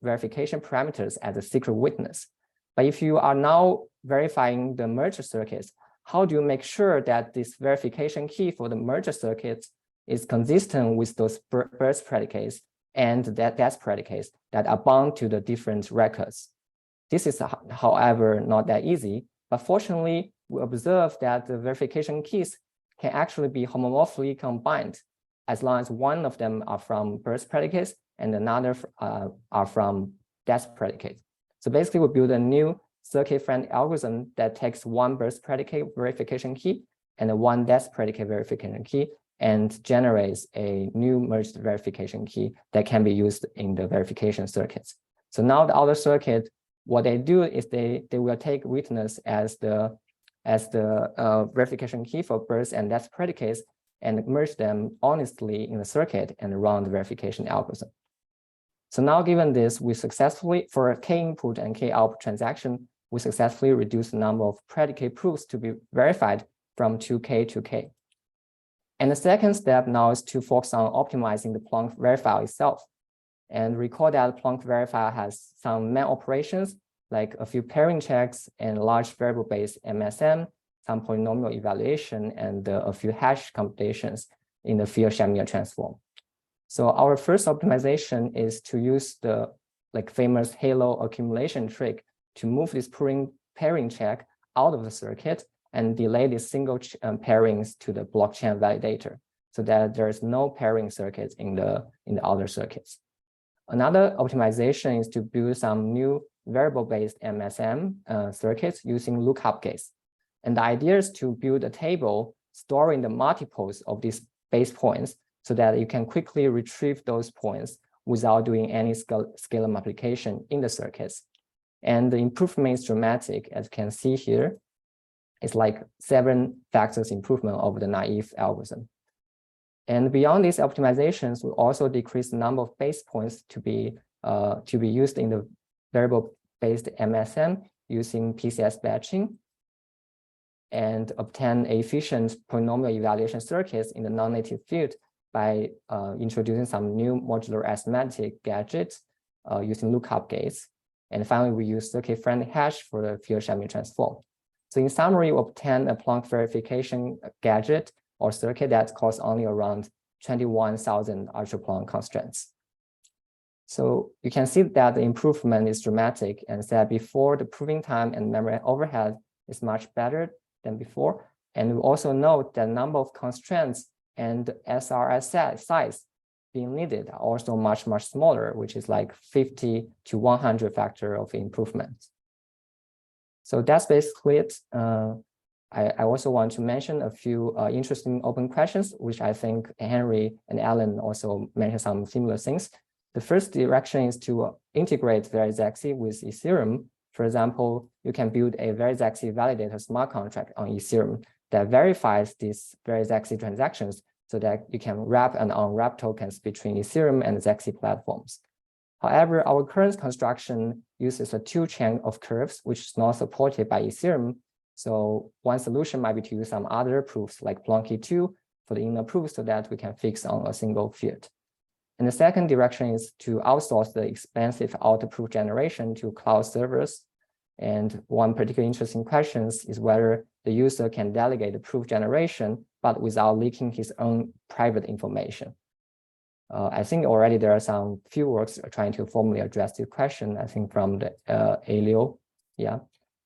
verification parameters as a secret witness. But if you are now verifying the merger circuits, how do you make sure that this verification key for the merger circuits is consistent with those burst predicates and that depth predicates that are bound to the different records? This is, however, not that easy, but fortunately, we observe that the verification keys can actually be homomorphically combined as long as one of them are from burst predicates and another are from depth predicates. So basically, we build a new circuit-friendly algorithm that takes one burst predicate verification key and one depth predicate verification key and generates a new merged verification key that can be used in the verification circuits. So now the outer circuit, what they do is they will take witness as the verification key for burst and depth predicates and merge them honestly in the circuit and run the verification algorithm. So now given this, we successfully, for a K input and K output transaction, we successfully reduce the number of predicate proofs to be verified from 2K to K. And the second step now is to focus on optimizing the Planck verifier itself. And recall that Planck verifier has some main operations, like a few pairing checks and large variable-based MSM, some polynomial evaluation, and a few hash computations in the Szepieniec transform. So our first optimization is to use the famous halo accumulation trick to move this pairing check out of the circuit and delay these single pairings to the blockchain validator, so that there is no pairing circuits in the outer circuits. Another optimization is to build some new variable-based MSM circuits using lookup gates. And the idea is to build a table storing the multiples of these base points so that you can quickly retrieve those points without doing any scalar multiplication in the circuits. And the improvement is dramatic, as you can see here. It's like 7 factors improvement over the naive algorithm. And beyond these optimizations, we also decrease the number of base points to be used in the variable-based MSM using PCS batching, and obtain efficient polynomial evaluation circuits in the non-native field by introducing some new modular arithmetic gadgets using lookup gates. And finally, we use circuit-friendly hash for the Szepieniec transform. So in summary, we obtain a Planck verification gadget or circuit that costs only around 21,000 ultra-Planck constraints. So you can see that the improvement is dramatic, and that before the proving time and memory overhead is much better than before. And we also note that number of constraints and SRS size being needed are also much smaller, which is like 50 to 100 factor of improvement. So that's basically it. I also want to mention a few interesting open questions, which I think Henry and Alan also mentioned some similar things. The first direction is to integrate VERI-ZEXE with Ethereum. For example, you can build a VERI-ZEXE validator smart contract on Ethereum that verifies these VERI-ZEXE transactions so that you can wrap and unwrap tokens between Ethereum and ZEXE platforms. However, our current construction uses a 2-chain of curves, which is not supported by Ethereum. So one solution might be to use some other proofs like Plonky2 for the inner proof so that we can fix on a single field. And the second direction is to outsource the expensive outer proof generation to cloud servers. And one particularly interesting question is whether the user can delegate the proof generation, but without leaking his own private information. I think already there are some few works trying to formally address this question, I think from the Alio, yeah.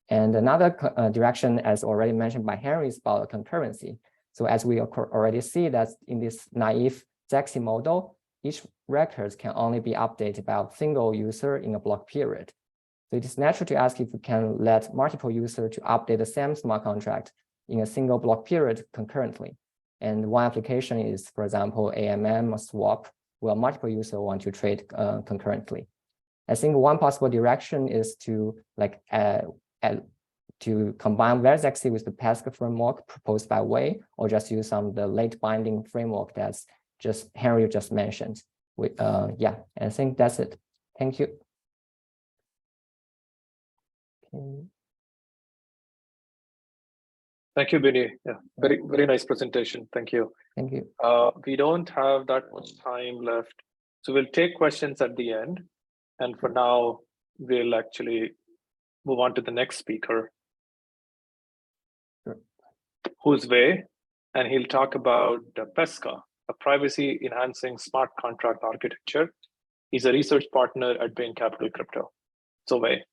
And another direction, as already mentioned by Henry, is about concurrency. So as we already see that in this naive ZEXE model, each record can only be updated by a single user in a block period. So it is natural to ask if we can let multiple users to update the same smart contract in a single block period concurrently. And one application is, for example, AMM or swap, where multiple users want to trade concurrently. I think one possible direction is to to combine VERI-ZEXE with the Pesca framework proposed by Wei, or just use some of the late binding framework that's just Henry just mentioned. Yeah, I think that's it. Thank you. Okay. Thank you, Binyi. Yeah, very nice presentation. Thank you. Thank you. We don't have that much time left, so we'll take questions at the end. And for now, we'll actually move on to the next speaker, Sure. Who's Wei, and he'll talk about Pesca, a privacy-enhancing smart contract architecture. He's a research partner at Bain Capital Crypto. So Wei.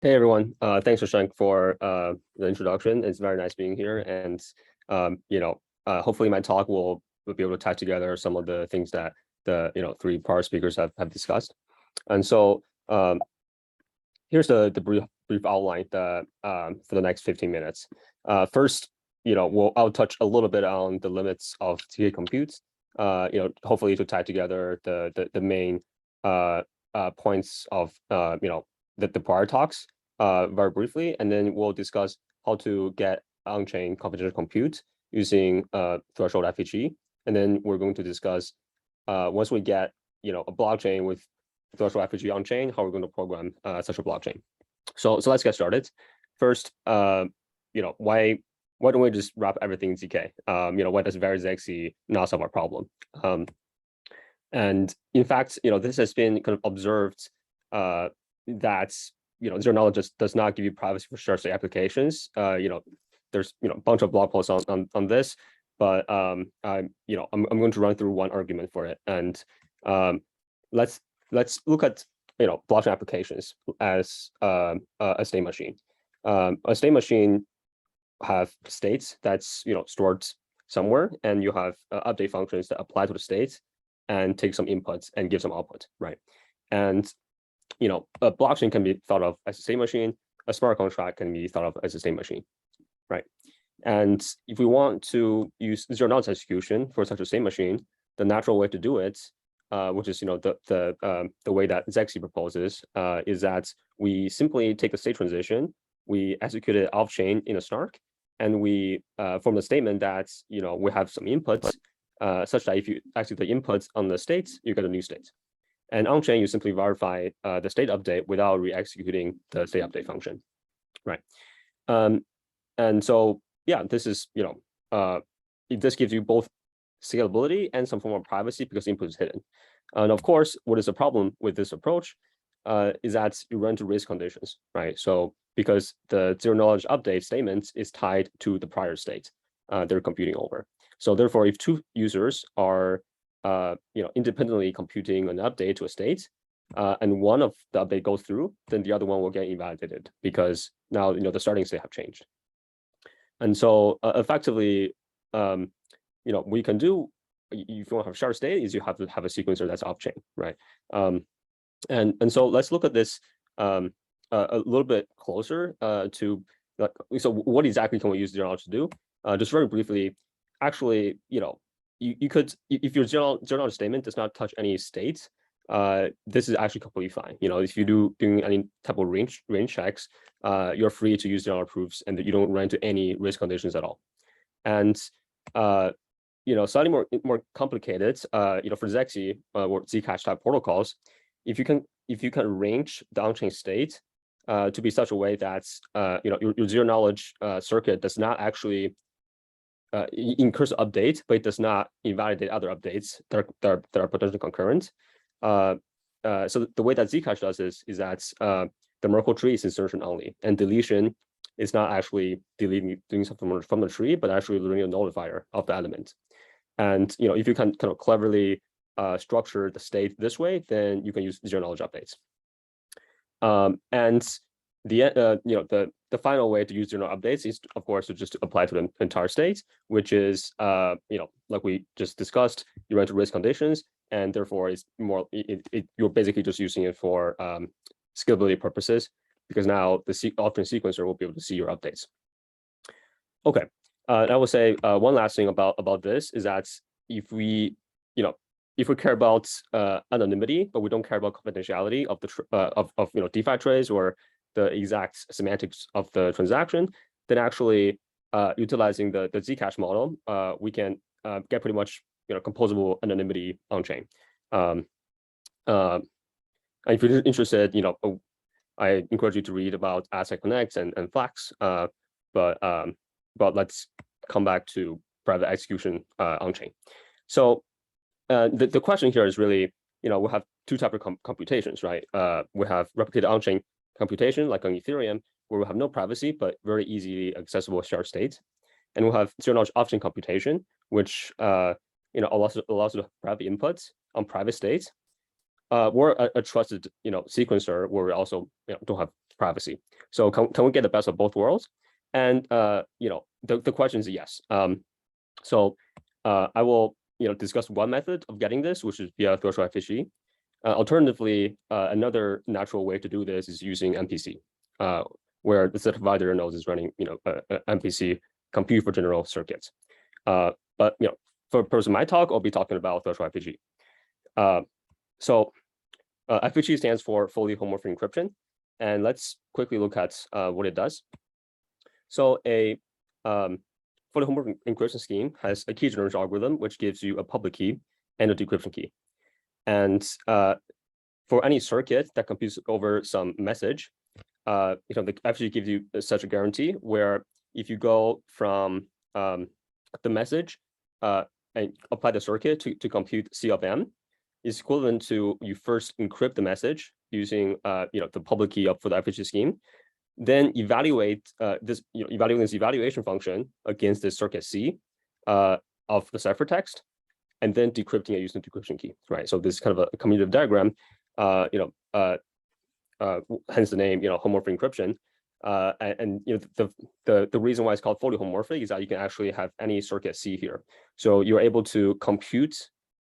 Hey everyone, thanks for Shank for the introduction. It's very nice being here, and hopefully my talk will be able to tie together some of the things that the three prior speakers have discussed. And so here's the brief outline for the next 15 minutes. First, I'll touch a little bit on the limits of ZK compute. Hopefully to tie together the main points of the prior talks very briefly, and then we'll discuss how to get on-chain confidential compute using threshold FHE, and then we're going to discuss once we get a blockchain with threshold FHE on-chain, how we're going to program such a blockchain. So let's get started. First, why don't we just wrap everything in ZK? Why does VERI-ZEXE not solve our problem? And in fact, this has been kind of observed that zero knowledge just does not give you privacy for short state applications. There's a bunch of blog posts on this, but I'm going to run through one argument for it. And let's look at blockchain applications as a state machine. A state machine have states that's stored somewhere, and you have update functions that apply to the state and take some inputs and give some output, right? And a blockchain can be thought of as a state machine. A smart contract can be thought of as a state machine, right? And if we want to use zero knowledge execution for such a state machine, the natural way to do it, which is the way that ZEXE proposes, is that we simply take the state transition, we execute it off chain in a snark, and we form a statement that we have some inputs, such that if you execute the inputs on the states, you get a new state. And on-chain, you simply verify the state update without re-executing the state update function, right? And so, yeah, this is, this gives you both scalability and some form of privacy because input is hidden. And of course, what is the problem with this approach is that you run into race conditions, right? So because the zero knowledge update statement is tied to the prior state they're computing over. So therefore, if two users are independently computing an update to a state, and one of the update goes through, then the other one will get invalidated because now the starting state have changed. And so effectively, we can do, if you want to have shared state, is you have to have a sequencer that's off chain, right? And so let's look at this a little bit closer to so what exactly can we use zero knowledge to do? Just very briefly, actually, you could, if your zero knowledge statement does not touch any states, this is actually completely fine. If you doing any type of range checks, you're free to use zero knowledge proofs, and you don't run into any risk conditions at all. And slightly more complicated, for ZEXE or Zcash type protocols, if you can arrange the on-chain state to be such a way that your zero knowledge circuit does not actually incurs update, but it does not invalidate other updates that are potentially concurrent, so the way that Zcash does this is that the Merkle tree is insertion only, and deletion is not actually doing something from the tree, but actually learning a nullifier of the element. And if you can kind of cleverly structure the state this way, then you can use zero knowledge updates. And the final way to use zero knowledge updates is, of course, to just apply to the entire state, which is like we just discussed, you run into race conditions, and therefore it's more you're basically just using it for scalability purposes, because now the alternate sequencer will be able to see your updates. Okay, I will say one last thing about this is that if we care about anonymity, but we don't care about confidentiality of the DeFi trace or the exact semantics of the transaction, then actually utilizing the Zcash model, we can get pretty much composable anonymity on chain. If you're interested, I encourage you to read about Asset Connect and Flax. But let's come back to private execution on chain. So the question here is really, we have two types of computations, right? We have replicated on-chain computation, like on Ethereum, where we have no privacy, but very easily accessible shared state. And we have zero-knowledge off-chain computation, which allows you to private inputs on private states. We're a trusted, sequencer where we also don't have privacy. So can we get the best of both worlds? And the question is yes. So I will discuss one method of getting this, which is via threshold FHE. Alternatively, another natural way to do this is using MPC, where the set provider knows is running MPC compute for general circuits. But for purpose of my talk, I'll be talking about threshold FHE. So FHE stands for fully homomorphic encryption, and let's quickly look at what it does. So a fully homomorphic encryption scheme has a key generation algorithm, which gives you a public key and a decryption key. And for any circuit that computes over some message, the FHE gives you such a guarantee where if you go from the message and apply the circuit to compute C of M, is equivalent to you first encrypt the message using the public key for the FHE scheme, then evaluate evaluating this evaluation function against this circuit C of the ciphertext, and then decrypting it using the decryption key, right? So this is kind of a commutative diagram, hence the name, homomorphic encryption. And the reason why it's called fully homomorphic is that you can actually have any circuit C here. So you're able to compute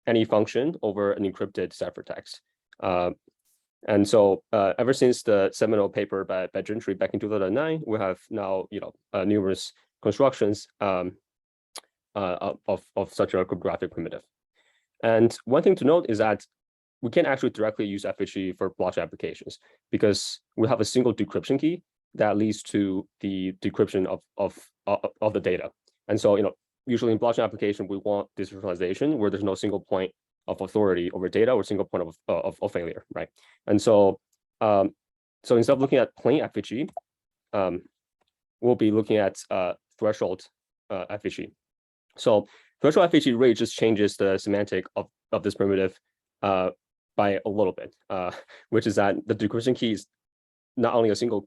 any function over an encrypted ciphertext. And so ever since the seminal paper by Gentry back in 2009, we have now numerous constructions of such a cryptographic primitive. And one thing to note is that we can't actually directly use FHE for blockchain applications because we have a single decryption key that leads to the decryption of the data. And so usually in blockchain application, we want decentralization where there's no single point of authority over data or single point of failure, right? And so so instead of looking at plain FHE, we'll be looking at threshold FHE. So threshold FHE really just changes the semantic of this primitive by a little bit, which is that the decryption key is not only no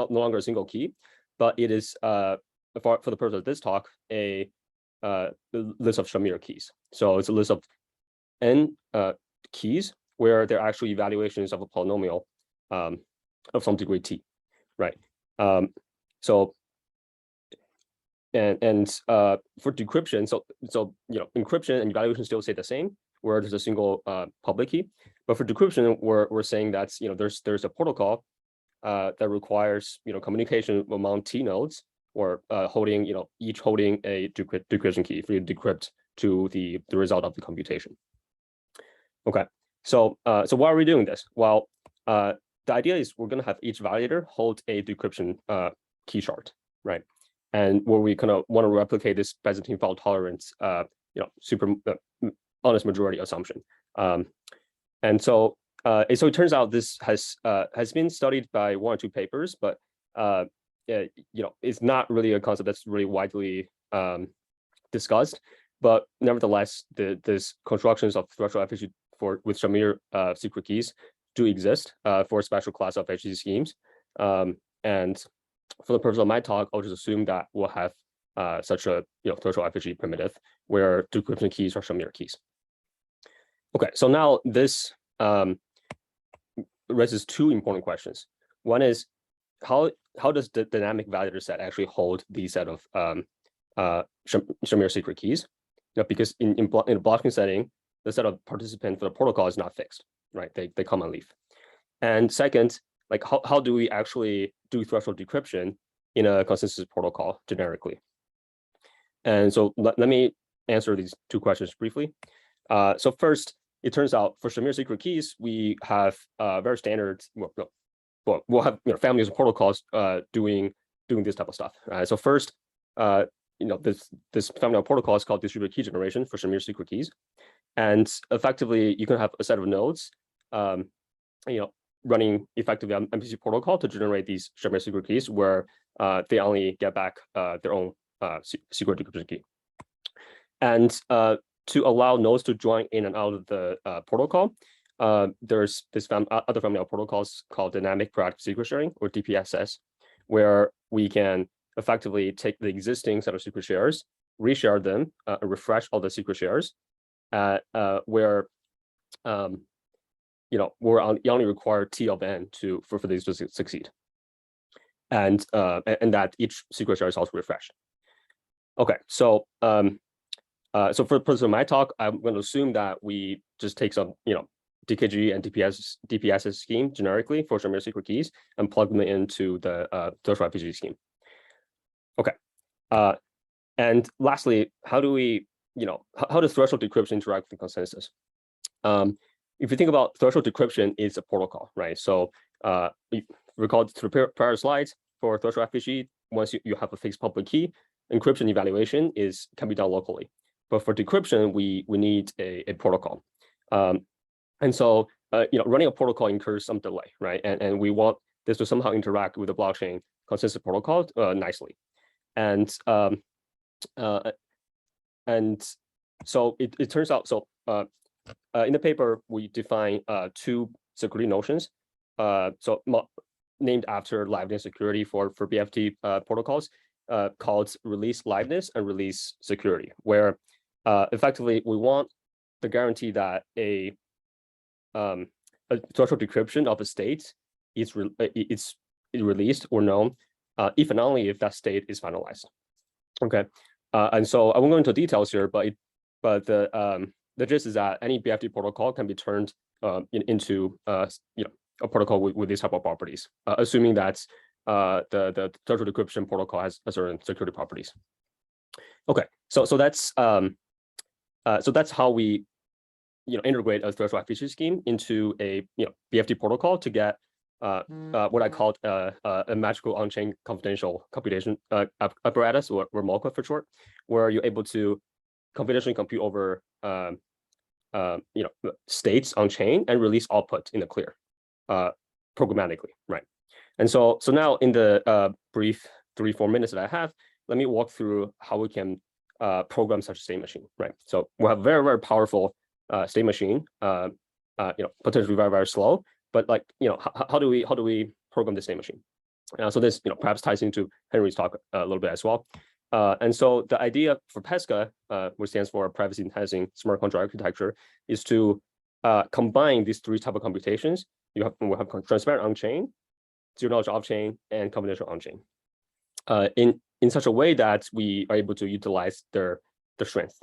longer a single key, but it is for the purpose of this talk a list of Shamir keys. So it's a list of n keys where they're actually evaluations of a polynomial of some degree t, right? So for decryption, so encryption and evaluation still stay the same, where there's a single public key. But for decryption, we're saying that there's a protocol that requires communication among T nodes, or each holding a decryption key for you to decrypt to the result of the computation. Okay, so why are we doing this? Well, the idea is we're going to have each validator hold a decryption key shard, right? And where we kind of want to replicate this Byzantine fault tolerance, super honest majority assumption. And so it turns out this has been studied by one or two papers, but it's not really a concept that's really widely discussed. But nevertheless, this constructions of threshold FHE with Shamir secret keys do exist for a special class of HTTP schemes. And for the purpose of my talk, I'll just assume that we'll have such a threshold FHE primitive where decryption keys are Shamir keys. Okay, so now this raises two important questions. One is how does the dynamic validator set actually hold the set of Shamir secret keys? Because in a blockchain setting, the set of participants for the protocol is not fixed, right? They come and leave. And second, like how do we actually do threshold decryption in a consensus protocol generically? And so let me answer these two questions briefly. So first, it turns out for Shamir secret keys, we have very standard, we'll have families of protocols doing this type of stuff. So first, this family of protocols called distributed key generation for Shamir secret keys. And effectively, you can have a set of nodes, running effectively on MPC protocol to generate these Shamir secret keys where they only get back their own secret decryption key. And to allow nodes to join in and out of the protocol, there's this other family of protocols called dynamic proactive secret sharing, or DPSS, where we can effectively take the existing set of secret shares, reshare them, refresh all the secret shares, where you only require T of n for these to succeed, and that each secret share is also refreshed. Okay, so so for the purpose of my talk, I'm going to assume that we just take some DKG and DPSS scheme generically for Shamir secret keys and plug them into the threshold FPGA scheme. Okay, and lastly, how do we how does threshold decryption interact with the consensus? If you think about threshold decryption, it's a protocol, right? So recall the prior slides for threshold FPGA, once you have a fixed public key, encryption evaluation can be done locally. But for decryption, we need a protocol. And so running a protocol incurs some delay, right? And we want this to somehow interact with the blockchain consensus protocol nicely. And so it turns out, so in the paper, we define two security notions, named after liveness security for BFT protocols, called release liveness and release security, where effectively we want the guarantee that a threshold decryption of a state is released or known if and only if that state is finalized. Okay, and so I won't go into details here, but the gist is that any BFT protocol can be turned into a protocol with these type of properties, assuming that the threshold decryption protocol has certain security properties. Okay, so that's how we integrate a threshold FPGA scheme into a BFT protocol to get what I called a magical on-chain confidential computation apparatus, or MOCA for short, where you're able to confidentially compute over states on chain and release output in the clear programmatically, right? And so now in the brief 3-4 minutes that I have, let me walk through how we can program such a state machine, right? So we have very, very powerful state machine, potentially very, very slow, but how do we program the state machine? So this perhaps ties into Henry's talk a little bit as well. And so the idea for Pesca, which stands for privacy enhancing smart contract architecture, is to combine these three types of computations. We have transparent on-chain, zero knowledge off-chain, and confidential on-chain, in such a way that we are able to utilize their strength.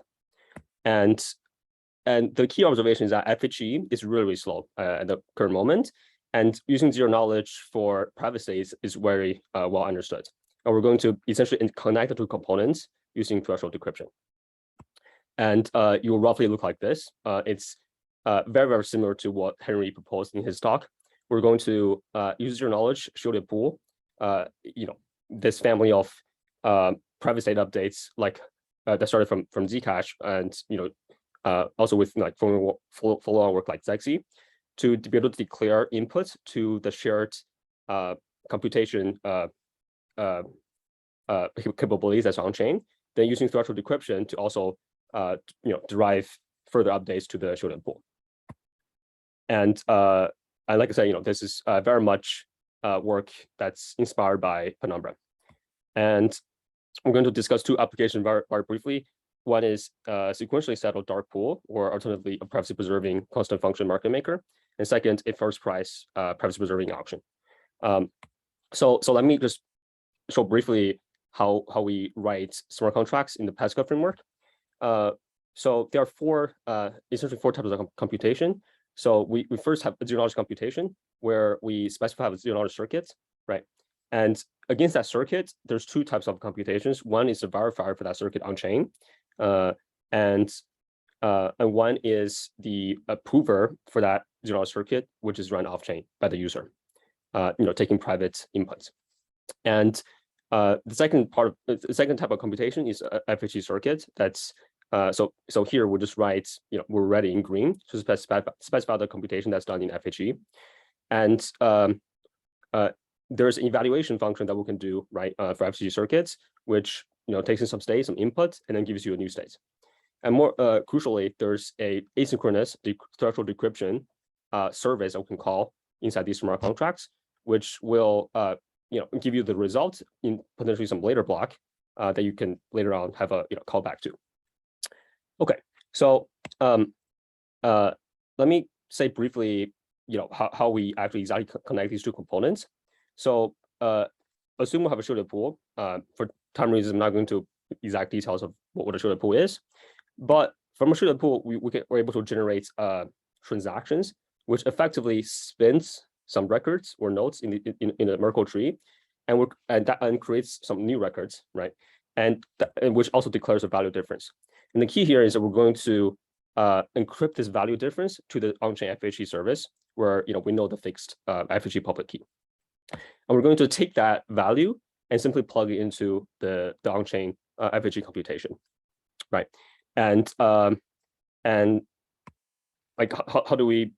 And the key observation is that FHE is really, really slow at the current moment, and using zero knowledge for private states is very well understood. And we're going to essentially connect the two components using threshold decryption. And it will roughly look like this. It's very, very similar to what Henry proposed in his talk. We're going to use zero knowledge shielded pool, this family of private state updates that started from Zcash, and also with follow-on work like ZEXE, to be able to declare input to the shared computation capabilities that's on chain. Then using threshold decryption to also derive further updates to the shielded pool. And and like I said, this is very much work that's inspired by Penumbra. And I'm going to discuss two applications very briefly. One is sequentially settled dark pool, or alternatively, a privacy preserving constant function market maker. And second, a first price privacy preserving auction. So let me just show briefly how we write smart contracts in the Pesca framework. So there are essentially four types of computation. So we first have a zero-knowledge computation, where we specify a zero-knowledge circuit, right? And against that circuit, there's two types of computations. One is a verifier for that circuit on chain, and one is the prover for that zero-knowledge circuit, which is run off-chain by the user, taking private inputs. And the second type of computation is a FHE circuit. That's so here we'll just write, we're already in green to specify the computation that's done in FHE. And there's an evaluation function that we can do, right, for FHE circuits, which takes in some state, some input, and then gives you a new state. And more crucially, there's a asynchronous threshold decryption service that we can call inside these smart contracts, which will give you the result in potentially some later block that you can later on have a callback to. Okay, so let me say briefly, how we actually exactly connect these two components. So assume we have a shielded pool. For time reasons, I'm not going to exact details of what a shielded pool is, but from a shielded pool, we're able to generate transactions, which effectively spins some records or nodes in a Merkle tree, and creates some new records, right? And which also declares a value difference. And the key here is that we're going to encrypt this value difference to the on-chain FHE service, where we know the fixed FHE public key. And we're going to take that value and simply plug it into the on-chain FHE computation, right? And like how do we,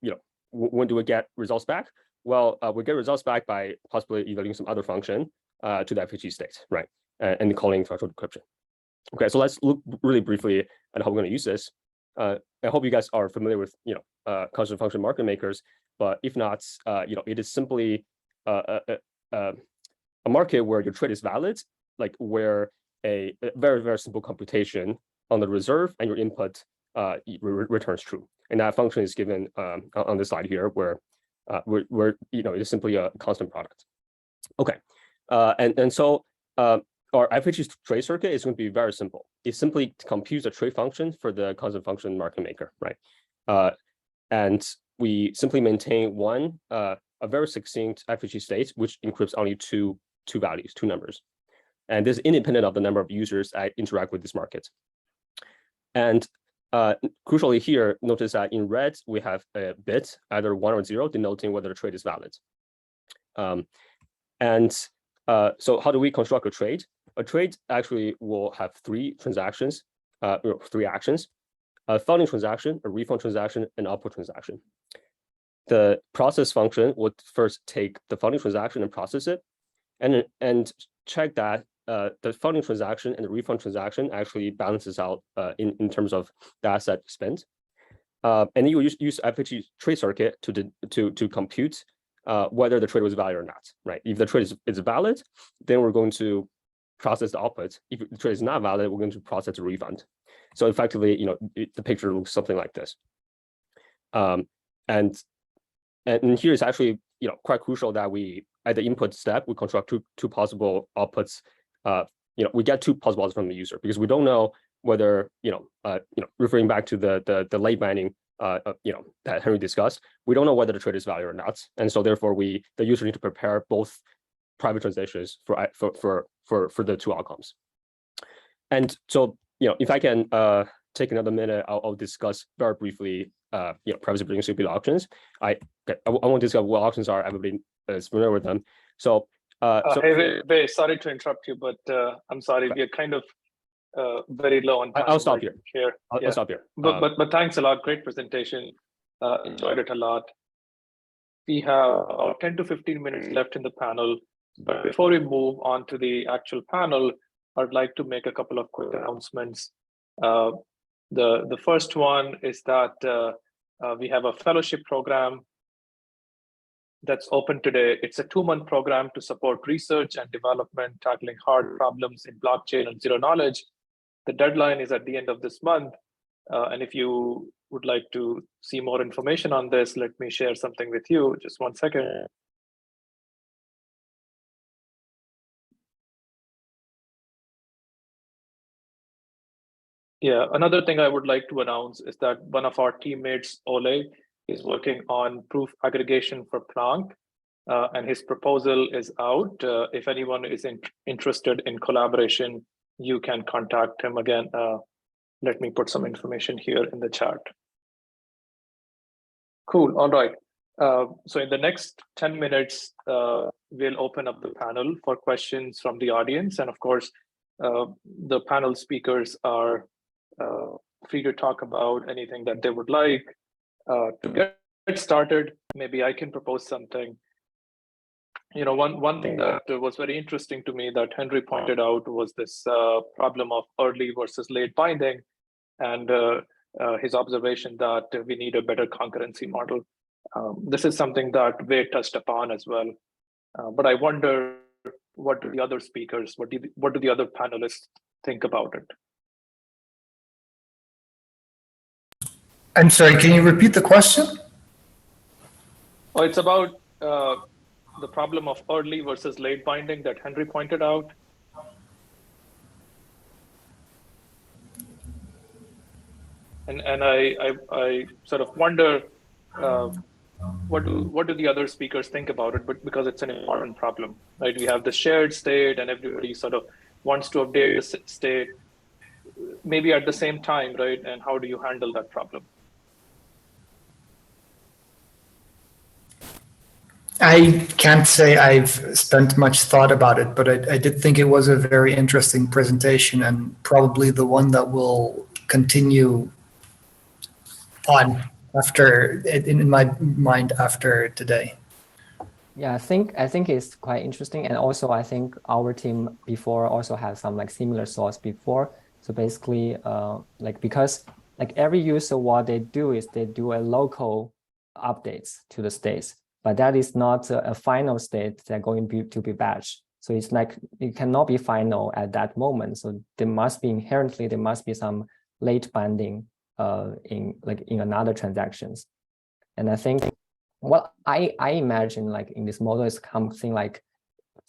when do we get results back? Well, we get results back by possibly evaluating some other function to the FHE state, right? And calling threshold decryption. Okay, so let's look really briefly at how we're going to use this. I hope you guys are familiar with constant function market makers, but if not, it is simply a market where your trade is valid, like where a very, very simple computation on the reserve and your input returns true. And that function is given on this slide here, where it is simply a constant product. Okay, and so our FHE trade circuit is going to be very simple. It simply computes a trade function for the constant function market maker, right? And we simply maintain a very succinct FHE state, which encrypts only two values, two numbers. And this is independent of the number of users that interact with this market. And crucially here, notice that in red, we have a bit, either 1 or 0, denoting whether the trade is valid. So how do we construct a trade? A trade actually will have three transactions, three actions: a funding transaction, a refund transaction, and output transaction. The process function would first take the funding transaction and process it, and check that the funding transaction and the refund transaction actually balances out in terms of the asset spent. And you use FHE trade circuit to compute whether the trade was valid or not, right? If the trade is valid, then we're going to process the output. If the trade is not valid, we're going to process the refund. So effectively, the picture looks something like this. And here is actually quite crucial that we, at the input step, we construct two possible outputs. We get two possible outputs from the user, because we don't know whether referring back to the late binding that Henry discussed, we don't know whether the trade is valid or not, and so therefore the user need to prepare both private transitions for the two outcomes. And so if I can take another minute, I'll discuss very briefly privacy preserving stupid auctions. I won't discuss what auctions are. Everybody is familiar with them. So hey, Wei, sorry to interrupt you, but I'm sorry, we are kind of very low on time. I'll stop here. I'll stop here. But thanks a lot. Great presentation. Enjoyed it a lot. We have 10 to 15 minutes left in the panel. But before we move on to the actual panel, I'd like to make a couple of quick announcements. The first one is that we have a fellowship program that's open today. It's a 2-month program to support research and development, tackling hard problems in blockchain and zero knowledge. The deadline is at the end of this month. And if you would like to see more information on this, let me share something with you. Just 1 second. Yeah, another thing I would like to announce is that one of our teammates, Ole, is working on proof aggregation for Planck, and his proposal is out. If anyone is interested in collaboration, you can contact him again. Let me put some information here in the chat. Cool, all right. So in the next 10 minutes, we'll open up the panel for questions from the audience. And of course, the panel speakers are free to talk about anything that they would like. To get started, maybe I can propose something. You know, one thing that was very interesting to me that Henry pointed out was this problem of early versus late binding, and his observation that we need a better concurrency model. This is something that Wei touched upon as well. But I wonder, what do the other speakers, what do the other panelists think about it? I'm sorry, can you repeat the question? Oh, it's about the problem of early versus late binding that Henry pointed out. And I sort of wonder, what do the other speakers think about it? But because it's an important problem, right? We have the shared state, and everybody sort of wants to update the state, maybe at the same time, right? And how do you handle that problem? I can't say I've spent much thought about it, but I did think it was a very interesting presentation, and probably the one that will continue on after, in my mind, after today. Yeah, I think it's quite interesting, and also I think our team before also had some like similar thoughts before. So basically, like because like every user, what they do is they do a local updates to the states, but that is not a final state that's going to be batched. So it's like it cannot be final at that moment. So there must be inherently some late binding in another transactions. And I think what I imagine like in this model is something like,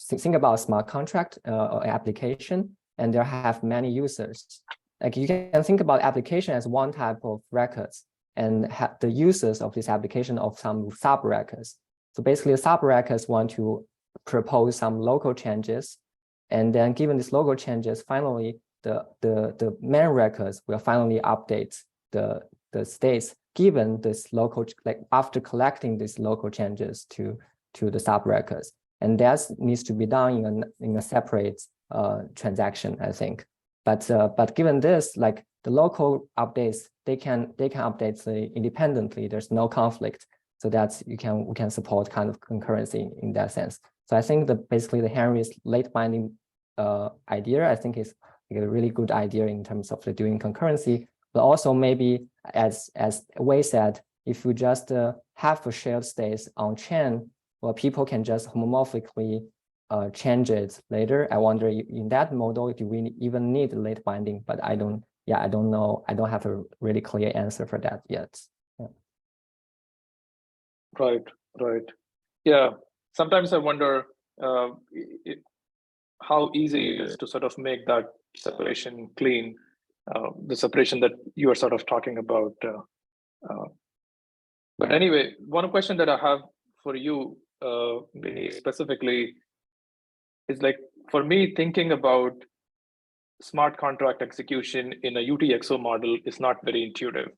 think about smart contract or application, and there have many users. Like you can think about application as one type of records, and have the users of this application of some sub records. So basically, the sub records want to propose some local changes, and then given these local changes, finally the main records will finally update the states given this local, like after collecting these local changes to the sub records, and that needs to be done in a separate transaction, I think. But given this, like the local updates, they can update independently. There's no conflict, so that's we can support kind of concurrency in that sense. So I think that basically the Henry's late binding idea, I think is like a really good idea in terms of doing concurrency. But also maybe as Wei said, if you just have a shared states on Chen, well, people can just homomorphically change it later. I wonder in that model, do we even need late binding? But I don't know. I don't have a really clear answer for that yet. Yeah. Right. Yeah. Sometimes I wonder how easy it is to sort of make that separation clean, the separation that you are sort of talking about. But anyway, one question that I have for you, Binyi, specifically, is like, for me, thinking about smart contract execution in a UTXO model is not very intuitive.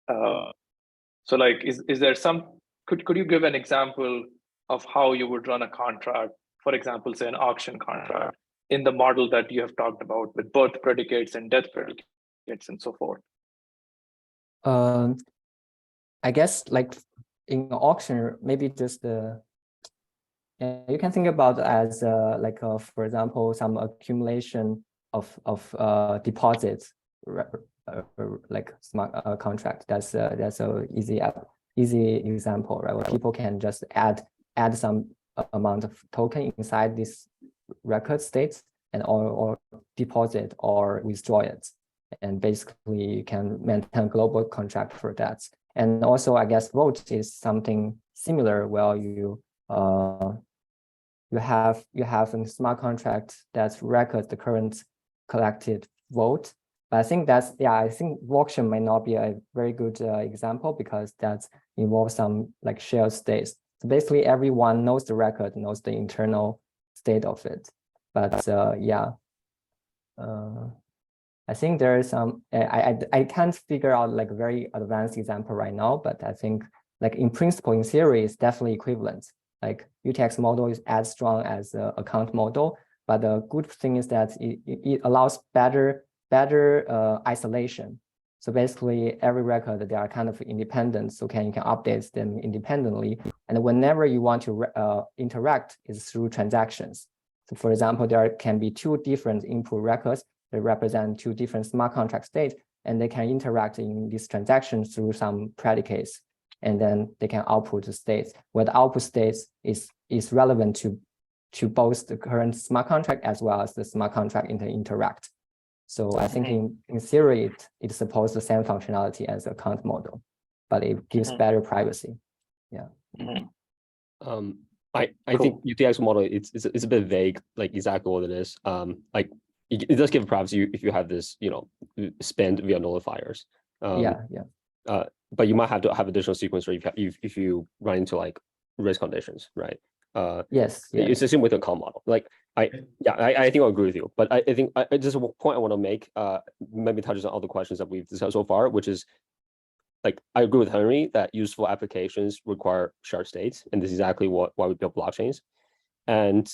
So like, is there some, could you give an example of how you would run a contract, for example, say an auction contract, in the model that you have talked about with birth predicates and death predicates and so forth? I guess like in auction, maybe just you can think about as for example, some accumulation of deposits, like smart contract. That's a easy example, right? Where people can just add add some amount of token inside this record state and or deposit or withdraw it. And basically you can maintain a global contract for that. And also I guess vote is something similar where you have a smart contract that records the current collected vote. But I think I think blockchain may not be a very good example because that involves some like shared states. So basically everyone knows the record, knows the internal state of it. But I think there is some, I can't figure out like a very advanced example right now, but I think like in principle, in theory, it's definitely equivalent. Like UTX model is as strong as the account model, but the good thing is that it allows better isolation. So basically every record, they are kind of independent, so you can update them independently. And whenever you want to interact is through transactions. So for example, there can be two different input records that represent two different smart contract states, and they can interact in these transactions through some predicates, and then they can output the states, where the output states is relevant to both the current smart contract as well as the smart contract interact. So I think in theory, it supports the same functionality as the account model, but it gives better privacy. Yeah. I think UTX model it's a bit vague, like exactly what it is. Like it does give privacy if you have this, spend via nullifiers. But you might have to have additional sequencer if you run into like race conditions, right? Yes. It's the same with the account model. Like I think I'll agree with you. But I think just a point I want to make, maybe touches on all the questions that we've discussed so far, which is like I agree with Henry that useful applications require shared states, and this is exactly why we built blockchains. And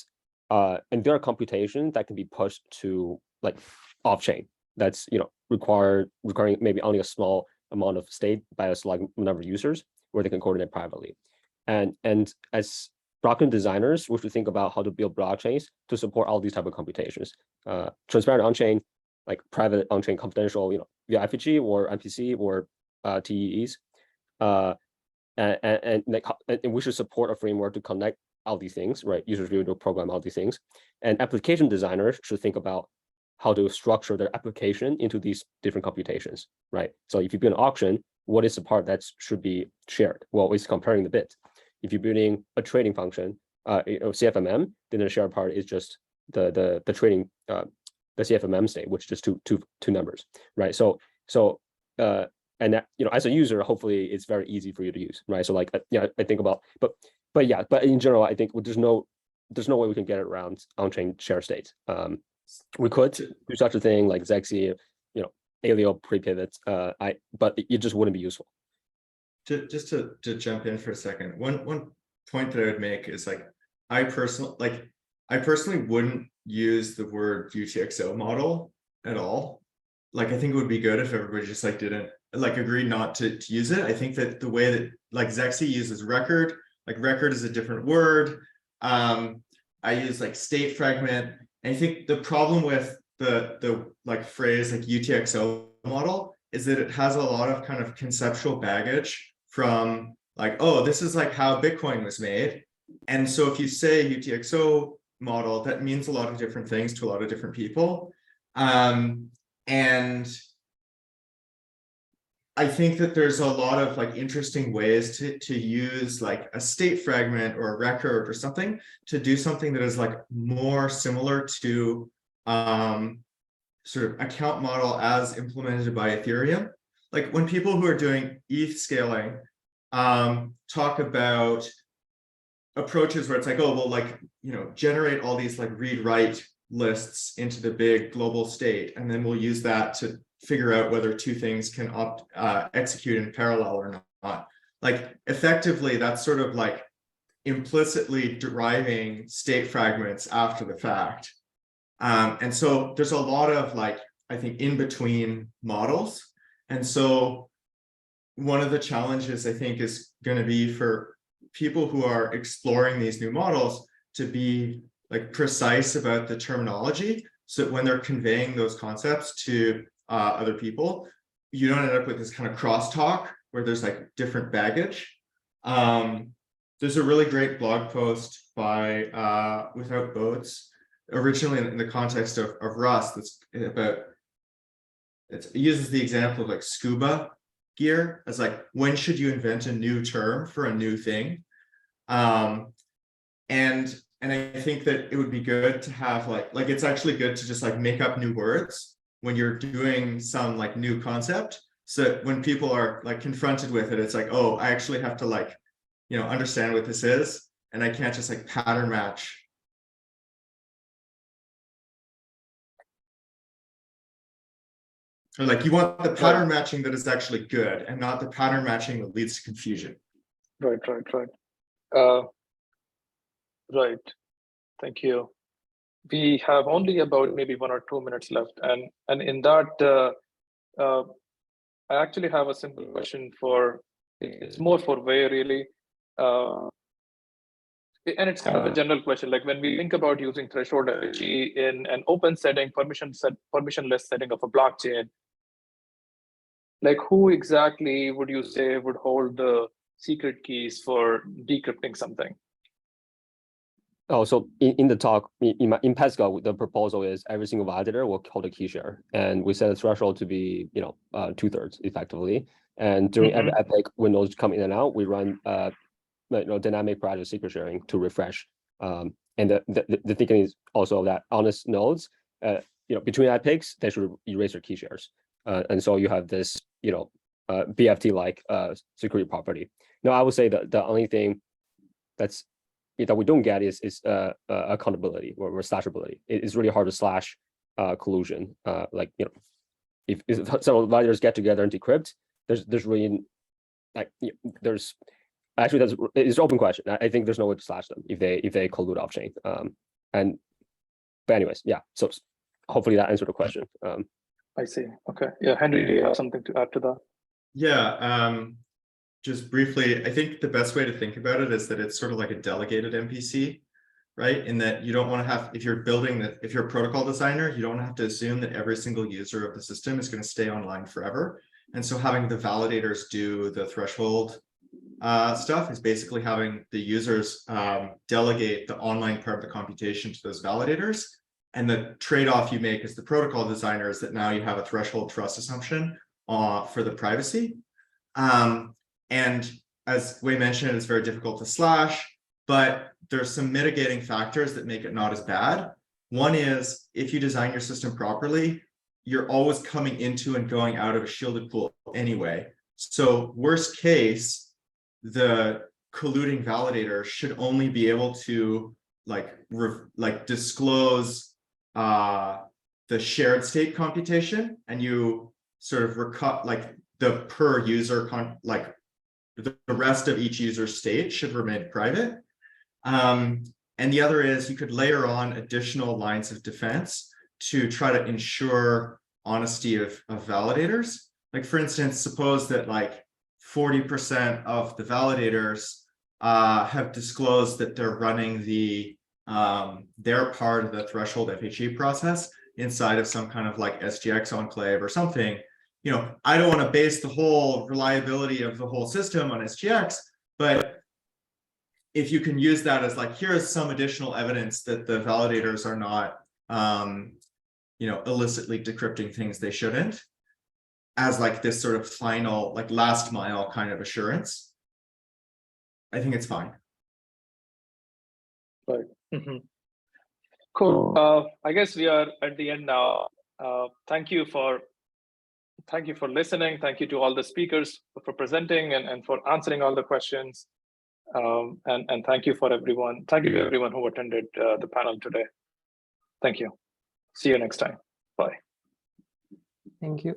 there are computations that can be pushed to like off-chain. That's requiring maybe only a small amount of state by a select number of users, where they can coordinate privately. And as blockchain designers, we should think about how to build blockchains to support all these type of computations. Transparent on-chain, like private on-chain confidential, via IPG or MPC or TEEs. And we should support a framework to connect all these things, right? Users will be able to program all these things. And application designers should think about how to structure their application into these different computations, right? So if you build an auction, what is the part that should be shared? Well, it's comparing the bit. If you're building a trading function, CFMM, then the shared part is just the trading, the CFMM state, which is just two numbers, right? So and that, as a user, hopefully it's very easy for you to use, right? So like, I think about, but in general, I think there's no way we can get around on-chain share states. We could do such a thing like ZEXE, Alio pre-pivots, but it just wouldn't be useful. Just to jump in for a second, one point that I would make is like I personally wouldn't use the word UTXO model at all. Like I think it would be good if everybody just like didn't like agree not to use it. I think that the way that like ZEXE uses record, like record is a different word. I use like state fragment. And I think the problem with the like phrase like UTXO model is that it has a lot of kind of conceptual baggage from like, oh, this is like how Bitcoin was made. And so if you say UTXO model, that means a lot of different things to a lot of different people. And I think that there's a lot of like interesting ways to use like a state fragment or a record or something to do something that is like more similar to sort of account model as implemented by Ethereum. Like when people who are doing ETH scaling talk about approaches where it's like, oh, well, like, generate all these like read-write lists into the big global state, and then we'll use that to figure out whether two things can execute in parallel or not. Like effectively, that's sort of like implicitly deriving state fragments after the fact. And so there's a lot of like, I think, in between models. And so one of the challenges I think is going to be for people who are exploring these new models to be like precise about the terminology, so that when they're conveying those concepts to other people, you don't end up with this kind of crosstalk where there's like different baggage. there's a really great blog post by Without Boats, originally in the context of Rust. That's about, it uses the example of like scuba gear as like, when should you invent a new term for a new thing? And I think that it would be good to have like it's actually good to just like make up new words when you're doing some like new concept. So that when people are like confronted with it, it's like, oh, I actually have to like, you know, understand what this is, and I can't just like pattern match. Or like you want the pattern matching that is actually good, and not the pattern matching that leads to confusion. Right. Right. Thank you. We have only about maybe 1 or 2 minutes left, and in that, I actually have a simple question for. It's more for Wei really, and it's kind of a general question. Like when we think about using threshold energy in an open setting, permissionless setting of a blockchain, like who exactly would you say would hold the secret keys for decrypting something? Oh, so in the talk, in Pesca, the proposal is every single validator will hold a key share, and we set a threshold to be, 2/3 effectively. And during every epoch, when those come in and out, we run, dynamic private secret sharing to refresh. And the thinking is also that honest nodes, between epochs, they should erase their key shares. And so you have this, BFT-like security property. Now, I would say that the only thing that we don't get is accountability or slashability. It's really hard to slash collusion. If several validators get together and decrypt, there's really it's an open question. I think there's no way to slash them if they collude off chain. But anyways, yeah. So hopefully that answered the question. I see. Okay. Yeah, Henry, do you have something to add to that? Yeah. Just briefly, I think the best way to think about it is that it's sort of like a delegated MPC, right? In that you don't want to have, if you're a protocol designer, you don't have to assume that every single user of the system is going to stay online forever. And so having the validators do the threshold stuff is basically having the users delegate the online part of the computation to those validators. And the trade-off you make as the protocol designer is that now you have a threshold trust assumption for the privacy. And as Wei mentioned, it's very difficult to slash, but there's some mitigating factors that make it not as bad. One is if you design your system properly, you're always coming into and going out of a shielded pool anyway. So worst case, the colluding validator should only be able to disclose the shared state computation, and you sort of the per user the rest of each user's state should remain private. And the other is you could layer on additional lines of defense to try to ensure honesty of validators. Like for instance, suppose that 40% of the validators have disclosed that they're running their part of the threshold FHE process inside of some kind of SGX enclave or something. I don't want to base the whole reliability of the whole system on SGX, but if you can use that as here's some additional evidence that the validators are not, illicitly decrypting things they shouldn't, as this sort of final, last mile kind of assurance, I think it's fine. Right. Cool. I guess we are at the end now. Thank you for listening. Thank you to all the speakers for presenting and for answering all the questions. And thank you for everyone. Thank you to everyone who attended the panel today. Thank you. See you next time. Bye. Thank you.